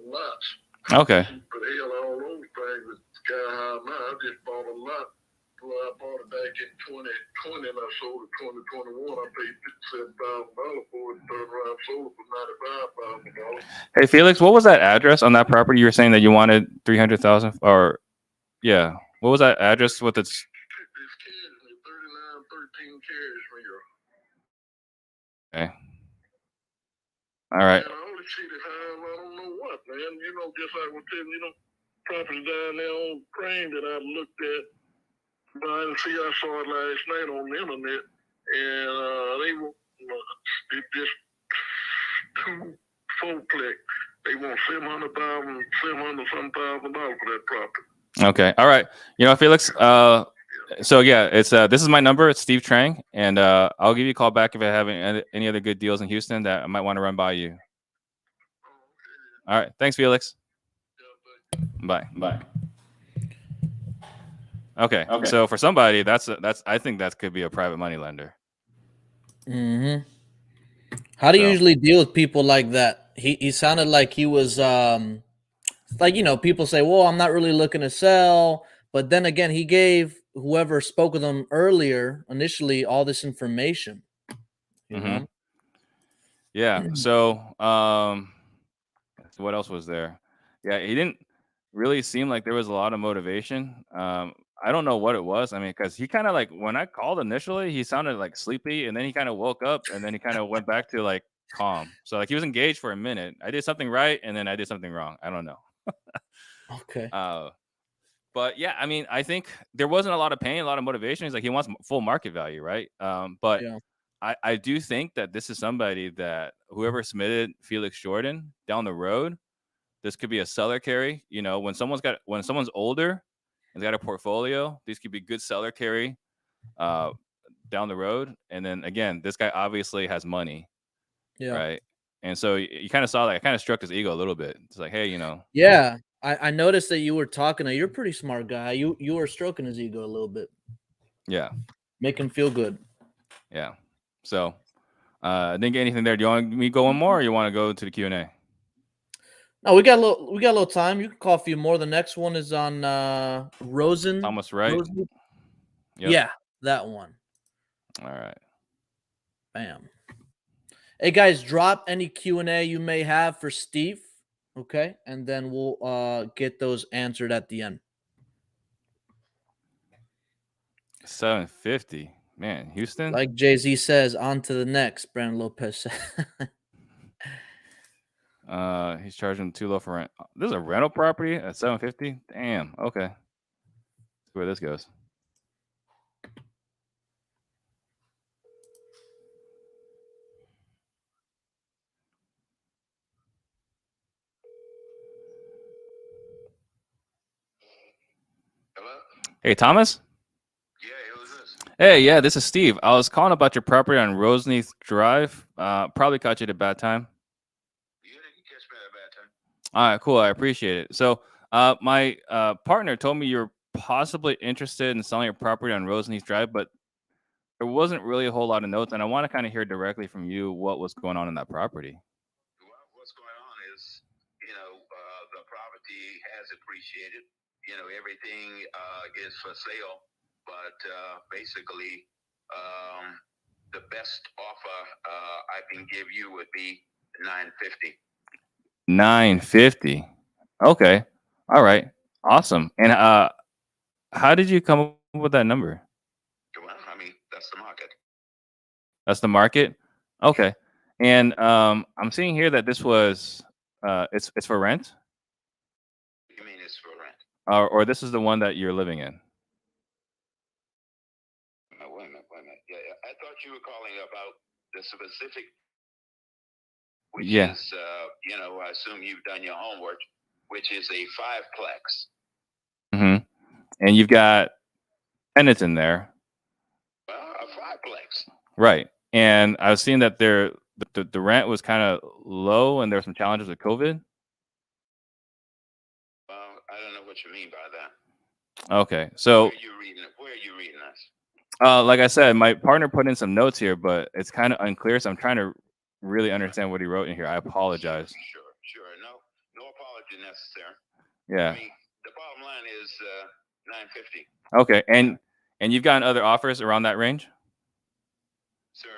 Speaker 7: lots.
Speaker 5: Okay.
Speaker 7: But hell, all those things is sky high now. I just bought a lot. Well, I bought it back in 2020 and I sold it 2021. I paid $57,000 for it and turned around and sold it for $95,000.
Speaker 5: Hey, Felix, what was that address on that property? You were saying that you wanted 300,000 or yeah. What was that address with its?
Speaker 7: It's Cashmere, 3913 Cashmere.
Speaker 5: Okay. All right.
Speaker 7: And I only cheated high, I don't know what. man. Just like I was telling you, property down there on Crane that I looked at. But I didn't see. I saw it last night on the internet, and they were just two fourplex. They want $700,000 for that property.
Speaker 5: Okay. All right. Felix. So yeah, it's this is my number. It's Steve Trang, and I'll give you a call back if I have any other good deals in Houston that I might want to run by you. All right. Thanks, Felix. Bye. Okay. So for somebody, that's I think that could be a private money lender.
Speaker 4: Mm-hmm. How do you usually deal with people like that? He sounded like he was people say, well, I'm not really looking to sell. But then again, he gave whoever spoke with him earlier, initially, all this information. You know?
Speaker 5: Yeah. So what else was there? Yeah, he didn't really seem like there was a lot of motivation. I don't know what it was. I mean, because he kind of like when I called initially, he sounded like sleepy, and then he kind of woke up, and then he kind of went back to like calm. So like he was engaged for a minute. I did something right, and then I did something wrong. I don't know.
Speaker 4: Okay.
Speaker 5: But yeah, I mean, I think there wasn't a lot of pain, a lot of motivation. He's like he wants full market value, right? But
Speaker 4: Yeah.
Speaker 5: I do think that this is somebody that whoever submitted Felix Jordan down the road, this could be a seller carry. When someone's older and got a portfolio, these could be good seller carry down the road. And then again, this guy obviously has money, right? And so you kind of saw that. I kind of struck his ego a little bit. It's like, hey,
Speaker 4: Yeah, I noticed that you were talking. You're a pretty smart guy. You were stroking his ego a little bit.
Speaker 5: Yeah,
Speaker 4: make him feel good.
Speaker 5: Yeah. So I didn't get anything there. Do you want me to go one more, or you want to go to the Q&A?
Speaker 4: No, we got a little time. You can call a few more. The next one is on Rosen.
Speaker 5: Thomas Wright.
Speaker 4: Rosen?
Speaker 5: Yep.
Speaker 4: Yeah, that one.
Speaker 5: All right.
Speaker 4: Bam. Hey guys, drop any Q&A you may have for Steve, okay? And then we'll get those answered at the end.
Speaker 5: 750. Man, Houston.
Speaker 4: Like Jay-Z says, on to the next, Brandon Lopez.
Speaker 5: He's charging too low for rent. This is a rental property at 750. Damn. Okay. Let's see where this goes.
Speaker 7: Hello?
Speaker 5: Hey, Thomas.
Speaker 7: Yeah, who's this?
Speaker 5: Hey, yeah, this is Steve. I was calling about your property on Roseneath Drive. Probably caught you at a bad time.
Speaker 7: You didn't catch me at a bad time.
Speaker 5: All right, cool. I appreciate it. So, my partner told me you're possibly interested in selling your property on Roseneath Drive, but there wasn't really a whole lot of notes, and I want to kind of hear directly from you what was going on in that property.
Speaker 7: Well, what's going on is, the property has appreciated. Everything is for sale, but basically, the best offer I can give you would be $950.
Speaker 5: $950. Okay. All right. Awesome. And how did you come up with that number?
Speaker 7: Well, I mean, that's the market.
Speaker 5: That's the market. Okay. And I'm seeing here that this was it's for rent.
Speaker 7: You mean it's for rent?
Speaker 5: Or this is the one that you're living in.
Speaker 7: Wait a minute. Yeah, I thought you were calling about the specific, which
Speaker 5: Yeah.
Speaker 7: is, I assume you've done your homework, which is a 5-plex.
Speaker 5: Mm-hmm. And you've got tenants in there.
Speaker 7: A 5-plex.
Speaker 5: Right. And I was seeing that the rent was kind of low and there were some challenges with COVID.
Speaker 7: I don't know what you mean by that.
Speaker 5: Okay. So
Speaker 7: Where are you reading this?
Speaker 5: like I said, my partner put in some notes here, but it's kind of unclear. So I'm trying to really understand what he wrote in here. I apologize.
Speaker 7: Sure. No apology necessary.
Speaker 5: Yeah.
Speaker 7: I mean, the bottom line is $950.
Speaker 5: Okay. And you've gotten other offers around that range?
Speaker 7: Sir,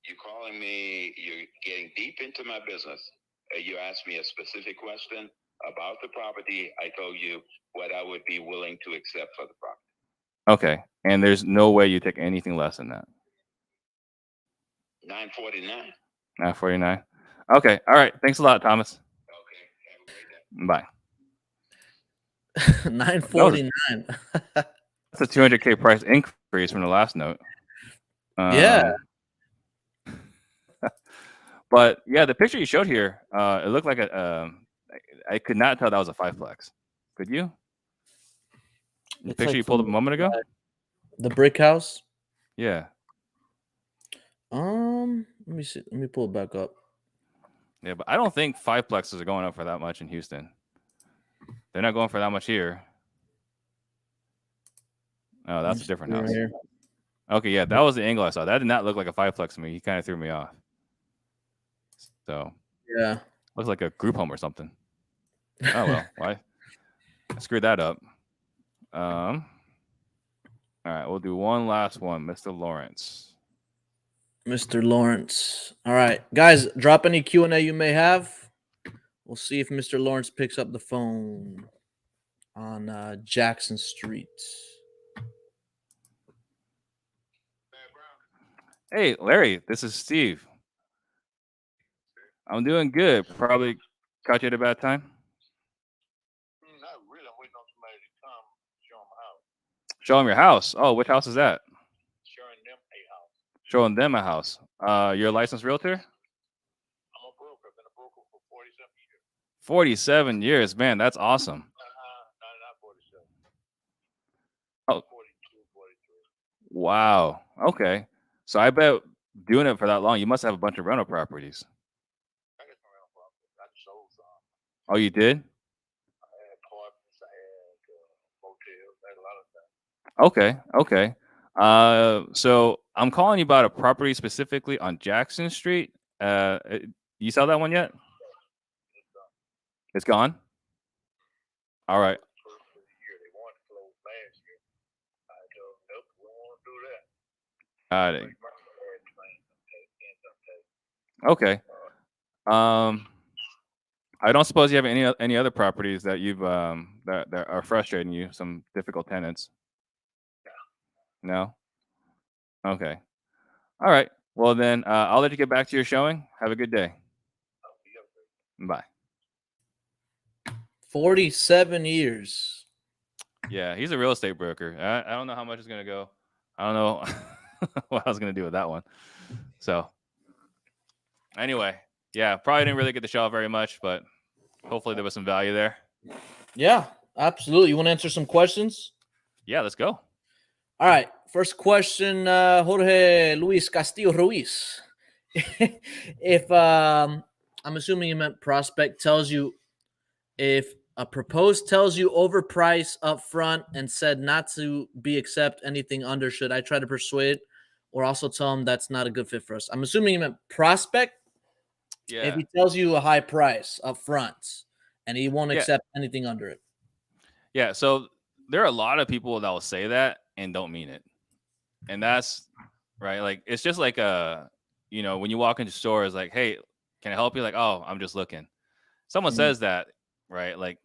Speaker 7: you calling me, you're getting deep into my business. You asked me a specific question about the property. I told you what I would be willing to accept for the property.
Speaker 5: Okay. And there's no way you take anything less than that.
Speaker 7: $949.
Speaker 5: $949. Okay. All right. Thanks a lot, Thomas.
Speaker 7: Okay. Have a great
Speaker 5: Bye.
Speaker 4: 949.
Speaker 5: That's a 200K price increase from the last note.
Speaker 4: Yeah.
Speaker 5: But yeah, the picture you showed here, it looked like I could not tell that was a fiveplex. Could you? The
Speaker 4: It's
Speaker 5: picture
Speaker 4: like
Speaker 5: you pulled up
Speaker 4: from
Speaker 5: a moment ago?
Speaker 4: the brick house.
Speaker 5: Yeah.
Speaker 4: Let me see. Let me pull it back up.
Speaker 5: Yeah, but I don't think fiveplexes are going up for that much in Houston. They're not going for that much here. Oh, that's a different house.
Speaker 4: Here.
Speaker 5: Okay, yeah, that was the angle I saw. That did not look like a fiveplex to me. He kind of threw me off. So
Speaker 4: Yeah.
Speaker 5: looks like a group home or something. Oh well, why? I screwed that up. All right, we'll do one last one, Mr. Lawrence.
Speaker 4: Mr. Lawrence. All right, guys, drop any Q&A you may have. We'll see if Mr. Lawrence picks up the phone on Jackson Street.
Speaker 5: Hey, Larry, this is Steve. I'm doing good. Probably caught you at a bad time.
Speaker 7: Not really. I'm waiting on somebody to come show them a house.
Speaker 5: Show him your house. Oh, which house is that?
Speaker 7: Showing them a house.
Speaker 5: Showing them a house. You're a licensed realtor?
Speaker 7: I'm a broker. I've been a broker for 47 years.
Speaker 5: 47 years, man. That's awesome.
Speaker 7: Not 47.
Speaker 5: Oh,
Speaker 7: 42, 43.
Speaker 5: wow. Okay. So I bet doing it for that long, you must have a bunch of rental properties.
Speaker 7: I got some rental properties. I sold some.
Speaker 5: Oh, you did?
Speaker 7: I had apartments. I had motels. I had a lot of things.
Speaker 5: Okay. So I'm calling you about a property specifically on Jackson Street. You saw that one yet? It's gone? All right.
Speaker 7: First of the year, they wanted to close last year. I told them, nope, we don't want to do that.
Speaker 5: Got it.
Speaker 7: My had claims
Speaker 5: Okay. I don't suppose you have any other properties that you've that are frustrating you, some difficult tenants? No? Okay. All right. Well then, I'll let you get back to your showing. Have a good day. Bye.
Speaker 4: 47 years.
Speaker 5: Yeah, he's a real estate broker. I don't know how much is gonna go. I don't know what I was gonna do with that one. So anyway, yeah, probably didn't really get to show off very much, but hopefully there was some value there.
Speaker 4: Yeah, absolutely. You want to answer some questions?
Speaker 5: Yeah, let's go.
Speaker 4: All right. First question, Jorge Luis Castillo Ruiz. If I'm assuming you meant prospect tells you if a proposed tells you overprice up front and said not to be accept anything under, should I try to persuade or also tell him that's not a good fit for us? I'm assuming you meant prospect.
Speaker 5: Yeah.
Speaker 4: If he tells you a high price up front and he won't
Speaker 5: Yeah.
Speaker 4: accept anything under it.
Speaker 5: Yeah, so there are a lot of people that will say that and don't mean it. And that's right. Like it's just like when you walk into stores, like, hey, can I help you? Like, oh, I'm just looking. Someone says that, right? Like,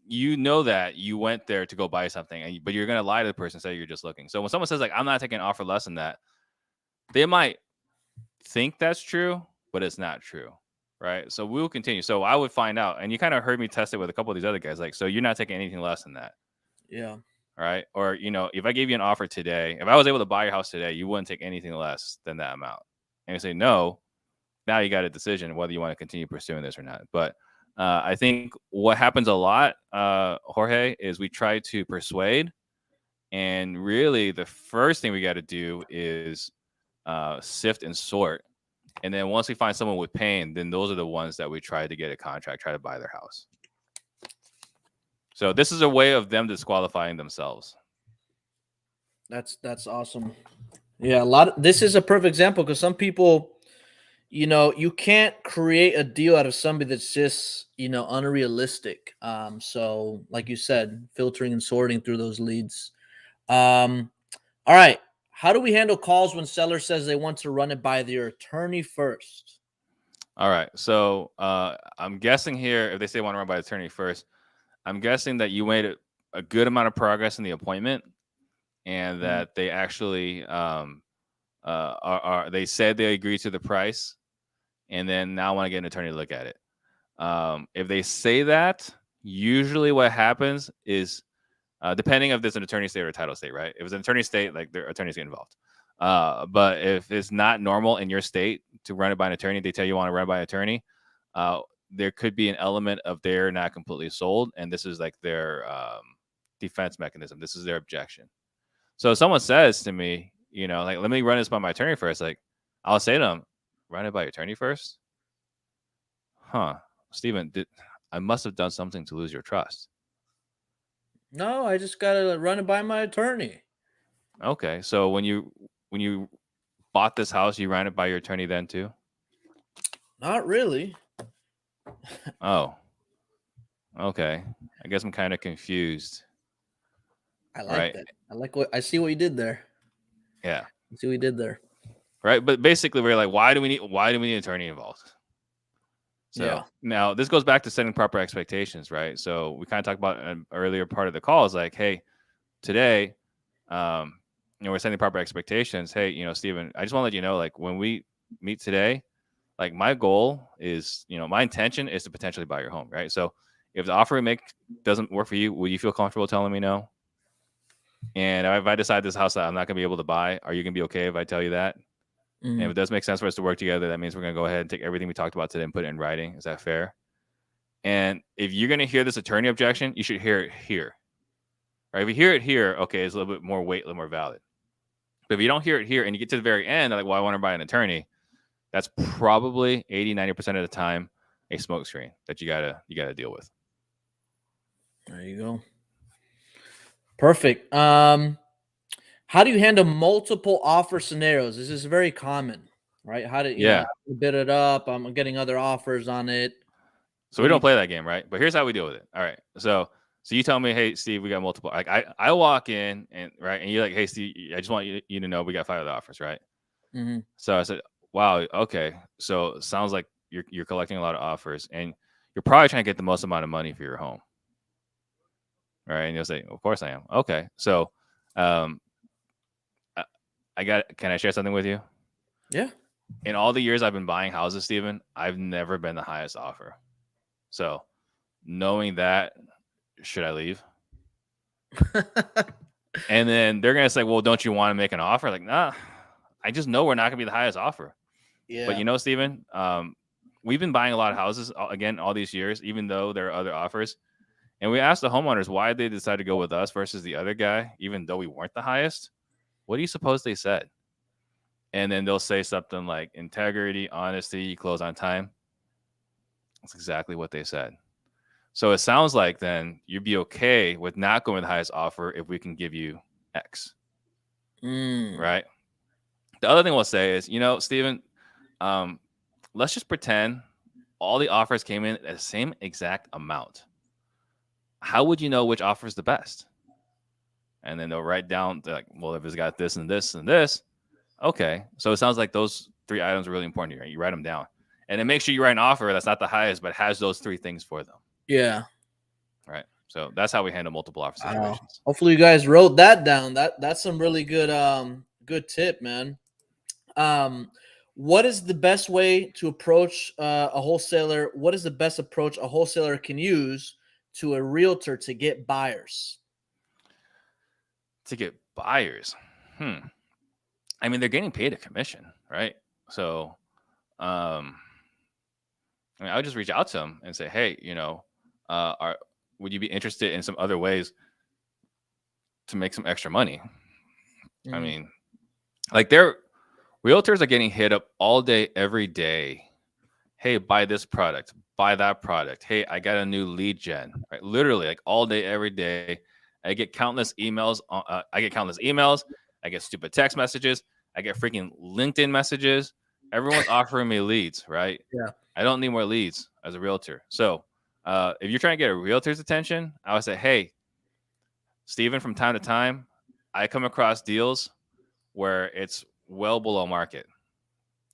Speaker 5: that you went there to go buy something, but you're gonna lie to the person and say you're just looking. So when someone says like, I'm not taking an offer less than that, they might think that's true, but it's not true. Right. So we'll continue. So I would find out. And you kind of heard me test it with a couple of these other guys. Like, so you're not taking anything less than that.
Speaker 4: Yeah.
Speaker 5: Right. Or, if I gave you an offer today, if I was able to buy your house today, you wouldn't take anything less than that amount. And you say no. Now you got a decision whether you want to continue pursuing this or not. But I think what happens a lot, Jorge, is we try to persuade. And really the first thing we got to do is sift and sort. And then once we find someone with pain, then those are the ones that we try to get a contract, try to buy their house. So this is a way of them disqualifying themselves.
Speaker 4: That's awesome. Yeah, this is a perfect example because some people, you can't create a deal out of somebody that's just, unrealistic. So like you said, filtering and sorting through those leads. All right. How do we handle calls when seller says they want to run it by their attorney first?
Speaker 5: All right. So I'm guessing here, if they say want to run by the attorney first, I'm guessing that you made a good amount of progress in the appointment and that they actually they said they agreed to the price and then now want to get an attorney to look at it. If they say that, Usually what happens is, depending if there's an attorney state or a title state, right? If it's an attorney state, like their attorneys get involved. But if it's not normal in your state to run it by an attorney, they tell you want to run it by an attorney. There could be an element of they're not completely sold, and this is like their defense mechanism. This is their objection. So if someone says to me, like, let me run this by my attorney first, like, I'll say to them, run it by your attorney first? Huh. Steven, I must have done something to lose your trust.
Speaker 4: No, I just gotta run it by my attorney.
Speaker 5: Okay. So when you bought this house, you ran it by your attorney then too?
Speaker 4: Not really.
Speaker 5: Oh. Okay. I guess I'm kind of confused.
Speaker 4: I like that. I see what you did there.
Speaker 5: Yeah.
Speaker 4: I see what you did there.
Speaker 5: Right. But basically we're like, why do we need an attorney involved? So now this goes back to setting proper expectations, right? So we kind of talked about an earlier part of the call is like, hey, today, we're setting proper expectations. Hey, Steven, I just want to let you know, like, when we meet today, like, my goal is, my intention is to potentially buy your home, right? So if the offer we make doesn't work for you, will you feel comfortable telling me no? And if I decide this house that I'm not going to be able to buy, are you going to be okay if I tell you that? And if it does make sense for us to work together, that means we're going to go ahead and take everything we talked about today and put it in writing. Is that fair? And if you're going to hear this attorney objection, you should hear it here. Right? If you hear it here, okay, it's a little bit more weight, a little more valid. But if you don't hear it here and you get to the very end, like, well, I want to buy an attorney, that's probably 80-90% of the time a smokescreen that you gotta deal with.
Speaker 4: There you go. Perfect. How do you handle multiple offer scenarios? This is very common, right? How do you bid it up? I'm getting other offers on it.
Speaker 5: So we don't play that game, right? But here's how we deal with it. All right. So you tell me, hey, Steve, we got multiple. Like, I walk in and you're like, hey, Steve, I just want you to know we got 5 other offers, right?
Speaker 4: Mm-hmm.
Speaker 5: So I said, wow, okay. So it sounds like you're collecting a lot of offers, and you're probably trying to get the most amount of money for your home, right? And you'll say, of course I am. Okay. So, can I share something with you?
Speaker 4: Yeah.
Speaker 5: In all the years I've been buying houses, Steven, I've never been the highest offer. So knowing that, should I leave? And then they're going to say, well, don't you want to make an offer? Like, nah, I just know we're not going to be the highest offer.
Speaker 4: Yeah.
Speaker 5: But Steven, we've been buying a lot of houses, again, all these years, even though there are other offers. And we asked the homeowners why they decided to go with us versus the other guy, even though we weren't the highest. What do you suppose they said? And then they'll say something like integrity, honesty, close on time. That's exactly what they said. So it sounds like then you'd be okay with not going the highest offer if we can give you X. Right? The other thing we'll say is, Steven, let's just pretend all the offers came in at the same exact amount. How would you know which offer is the best? And then they'll write down, like, well, if it's got this and this and this, okay. So it sounds like those 3 items are really important to you, right? You write them down. And then make sure you write an offer that's not the highest, but has those 3 things for them.
Speaker 4: Yeah.
Speaker 5: Right. So that's how we handle multiple offer situations.
Speaker 4: Hopefully you guys wrote that down. That's some really good good tip, man. What is the best way to approach a wholesaler? What is the best approach a wholesaler can use to a realtor to get buyers?
Speaker 5: To get buyers? I mean, they're getting paid a commission, right? So, I would just reach out to them and say, hey, would you be interested in some other ways to make some extra money? I mean, like, realtors are getting hit up all day, every day. Hey, buy this product, buy that product. Hey, I got a new lead gen, right? Literally, like, all day, every day. I get countless emails. I get stupid text messages. I get freaking LinkedIn messages. Everyone's offering me leads, right?
Speaker 4: Yeah.
Speaker 5: I don't need more leads as a realtor. So if you're trying to get a realtor's attention, I would say, hey, Steven, from time to time, I come across deals where it's well below market.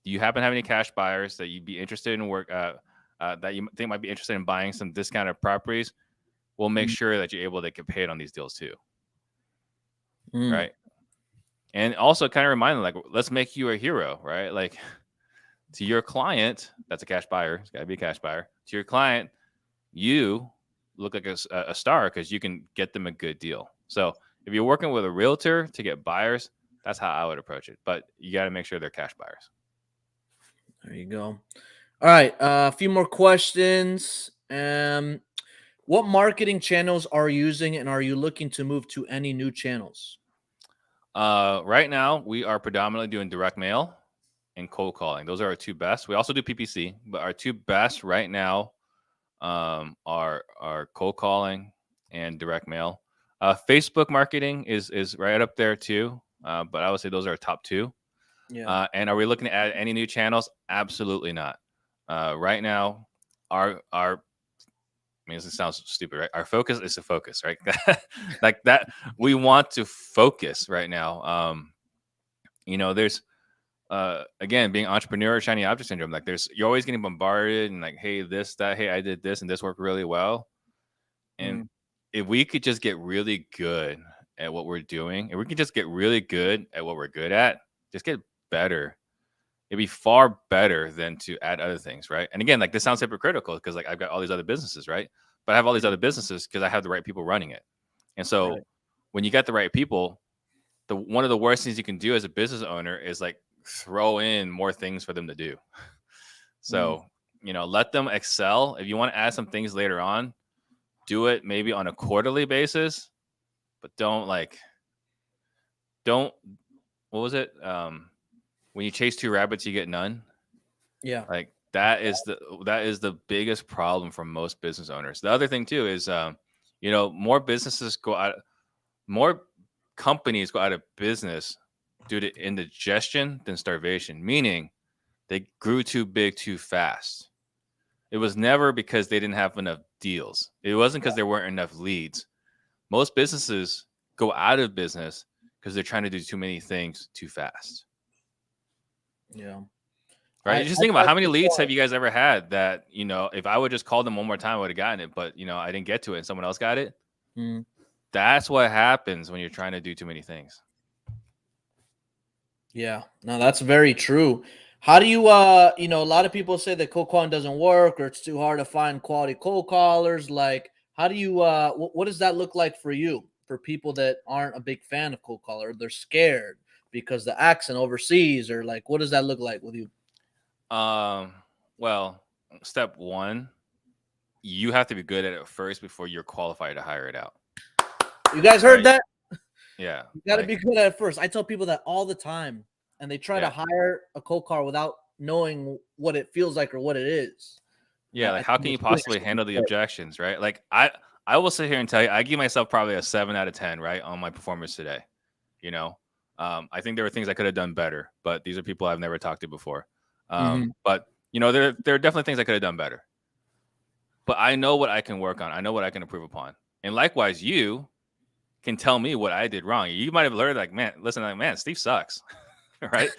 Speaker 5: Do you happen to have any cash buyers that you'd be interested in that you think might be interested in buying some discounted properties? We'll make sure that you're able to get paid on these deals too. Right. And also kind of remind them, like, let's make you a hero, right? Like, to your client, that's a cash buyer. It's got to be a cash buyer. To your client, you look like a star because you can get them a good deal. So if you're working with a realtor to get buyers, that's how I would approach it. But you got to make sure they're cash buyers.
Speaker 4: There you go. All right, a few more questions. What marketing channels are you using, and are you looking to move to any new channels?
Speaker 5: Right now, we are predominantly doing direct mail and cold calling. Those are our two best. We also do PPC, but our two best right now are cold calling and direct mail. Facebook marketing is right up there too, but I would say those are our top two.
Speaker 4: Yeah.
Speaker 5: And are we looking to add any new channels? Absolutely not. Right now, our I mean, this sounds stupid, right? Our focus is to focus, right? Like that, we want to focus right now. There's again, being entrepreneur, shiny object syndrome. Like you're always getting bombarded and like, hey, this, that, hey, I did this and this worked really well. And if we could just get really good at what we're doing, if we could just get really good at what we're good at, just get better, it'd be far better than to add other things, right? And again, like this sounds hypocritical because like I've got all these other businesses, right? But I have all these other businesses because I have the right people running it. And so when you got the right people, one of the worst things you can do as a business owner is like throw in more things for them to do. So, let them excel. If you want to add some things later on, do it maybe on a quarterly basis, but what was it? When you chase two rabbits, you get none.
Speaker 4: Yeah.
Speaker 5: Like that is the biggest problem for most business owners. The other thing too is, more businesses more companies go out of business due to indigestion than starvation, meaning they grew too big too fast. It was never because they didn't have enough deals. It wasn't because there weren't enough leads. Most businesses go out of business because they're trying to do too many things too fast.
Speaker 4: Yeah.
Speaker 5: Right. Just think about how many leads have you guys ever had that, if I would just call them one more time, I would have gotten it. But, I didn't get to it and someone else got it. That's what happens when you're trying to do too many things.
Speaker 4: Yeah. No, that's very true. How do you, a lot of people say that cold calling doesn't work or it's too hard to find quality cold callers. Like, how do you, what does that look like for you? For people that aren't a big fan of cold caller, they're scared because the accent overseas, or like, what does that look like with you?
Speaker 5: Well, step one, you have to be good at it first before you're qualified to hire it out.
Speaker 4: You guys heard that?
Speaker 5: Yeah.
Speaker 4: You got to be good at it first. I tell people that all the time, and they try to hire a cold caller without knowing what it feels like or what it is.
Speaker 5: Yeah. Like, how can you possibly handle the objections, right? Like, I will sit here and tell you, I give myself probably a 7 out of 10, right, on my performance today. I think there were things I could have done better, but these are people I've never talked to before. But there are definitely things I could have done better. But I know what I can work on. I know what I can improve upon. And likewise, you can tell me what I did wrong. You might have learned like, man, Steve sucks. Right?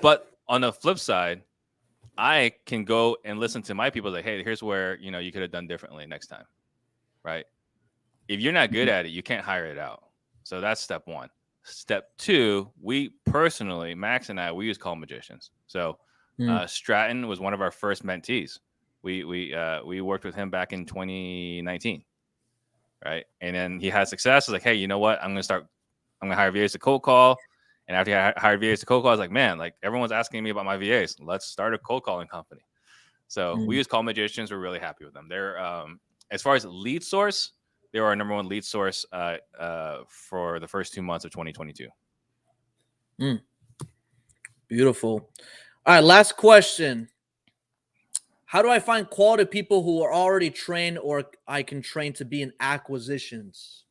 Speaker 5: But on the flip side, I can go and listen to my people like, hey, here's where, you could have done differently next time. Right? If you're not good at it, you can't hire it out. So that's step one. Step two, we personally, Max and I, we use call magicians. So Stratton was one of our first mentees. We worked with him back in 2019, right? And then he had success. I was like, hey, you know what? I'm gonna hire VAs to cold call. And after I hired VAs to cold call, I was like, man, like everyone's asking me about my VAs. Let's start a cold calling company. So we use call magicians. We're really happy with them. They're as far as lead source, they were our number one lead source for the first 2 months of 2022.
Speaker 4: Beautiful. All right, last question. How do I find quality people who are already trained or I can train to be in acquisitions?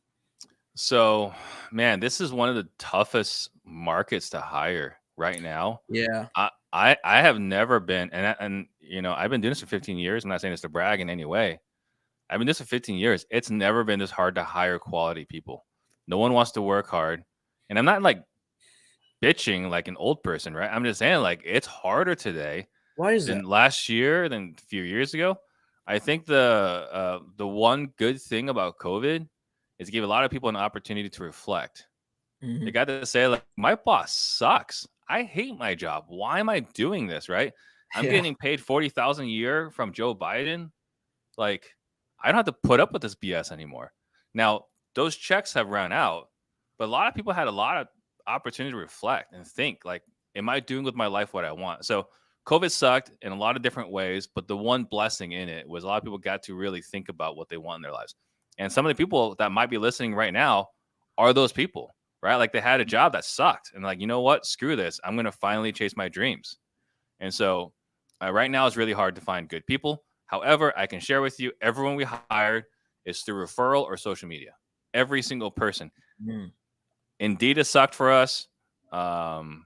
Speaker 5: So, man, this is one of the toughest markets to hire right now.
Speaker 4: Yeah.
Speaker 5: I have never been, and I've been doing this for 15 years. I'm not saying this to brag in any way. I've been doing this for 15 years. It's never been this hard to hire quality people. No one wants to work hard. And I'm not like bitching like an old person, right? I'm just saying like it's harder today.
Speaker 4: Why is
Speaker 5: than
Speaker 4: that?
Speaker 5: last year, than a few years ago. I think the one good thing about COVID is it gave a lot of people an opportunity to reflect. They got to say, like, my boss sucks. I hate my job. Why am I doing this? Right? I'm getting paid $40,000 a year from Joe Biden. Like, I don't have to put up with this BS anymore. Now, those checks have run out, but a lot of people had a lot of opportunity to reflect and think, like, am I doing with my life what I want? So COVID sucked in a lot of different ways, but the one blessing in it was a lot of people got to really think about what they want in their lives. And some of the people that might be listening right now are those people, right? Like they had a job that sucked and like, you know what? Screw this. I'm going to finally chase my dreams. And so right now it's really hard to find good people. However, I can share with you, everyone we hired is through referral or social media. Every single person. Indeed has sucked for us. What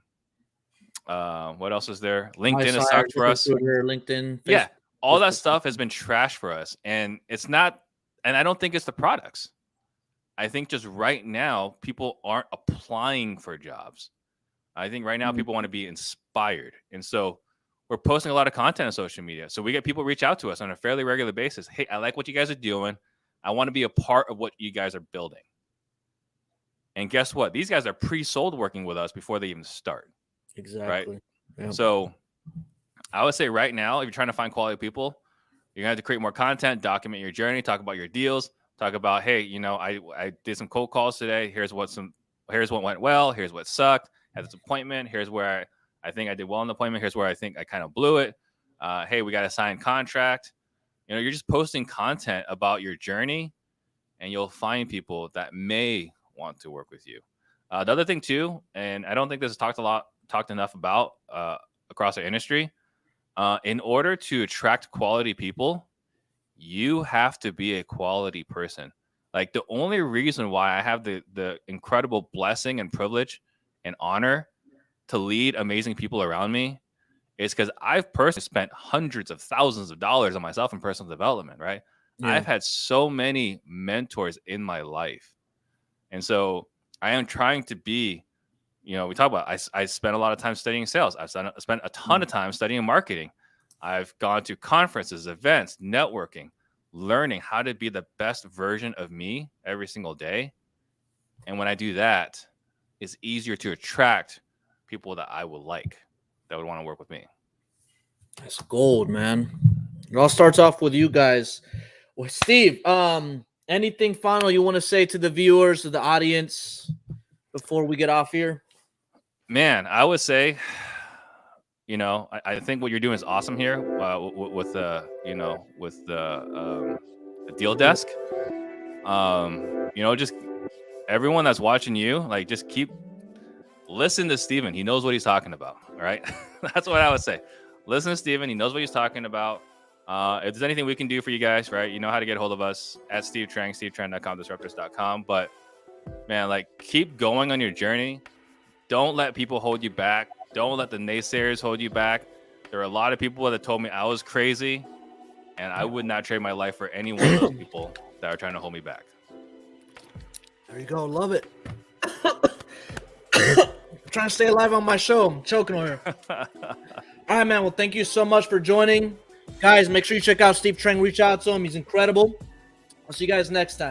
Speaker 5: else is there? LinkedIn has sucked for us.
Speaker 4: Twitter, LinkedIn, Facebook.
Speaker 5: Yeah, all that stuff has been trash for us. And it's not, and I don't think it's the products. I think just right now, people aren't applying for jobs. I think right now people want to be inspired. And so we're posting a lot of content on social media. So we get people reach out to us on a fairly regular basis. Hey, I like what you guys are doing. I want to be a part of what you guys are building. And guess what? These guys are pre-sold working with us before they even start.
Speaker 4: Exactly.
Speaker 5: Right?
Speaker 4: Yep.
Speaker 5: So I would say right now, if you're trying to find quality people, you're going to have to create more content, document your journey, talk about your deals, talk about, hey, you know, I did some cold calls today. Here's what went well. Here's what sucked. Had this appointment. Here's where I think I did well in the appointment. Here's where I think I kind of blew it. Hey, we got a signed contract. You know, you're just posting content about your journey and you'll find people that may want to work with you. The other thing too, and I don't think this is talked enough about across our industry, in order to attract quality people, you have to be a quality person. Like the only reason why I have the incredible blessing and privilege and honor to lead amazing people around me is because I've personally spent hundreds of thousands of dollars on myself in personal development, right? Yeah. I've had so many mentors in my life. And so I am trying to be, you know, we talk about, I spent a lot of time studying sales. I've spent a ton of time studying marketing. I've gone to conferences, events, networking, learning how to be the best version of me every single day. And when I do that, it's easier to attract people that I will like, that would want to work with me.
Speaker 4: That's gold, man. It all starts off with you guys. Well, Steve, anything final you want to say to the viewers, to the audience before we get off here?
Speaker 5: Man, I would say, you know, I think what you're doing is awesome here with the deal desk. You know, just everyone that's watching you, like, just listen to Steven. He knows what he's talking about. All right. That's what I would say. Listen to Steven. He knows what he's talking about. If there's anything we can do for you guys, right, you know how to get a hold of us at Steve Trang, stevetrang.com, disruptors.com. But man, like, keep going on your journey. Don't let people hold you back. Don't let the naysayers hold you back. There are a lot of people that told me I was crazy, and I would not trade my life for any one of those people that are trying to hold me back.
Speaker 4: There you go. Love it. Trying to stay alive on my show. I'm choking on here. All right, man. Well, thank you so much for joining. Guys, make sure you check out Steve Trang. Reach out to him. He's incredible. I'll see you guys next time.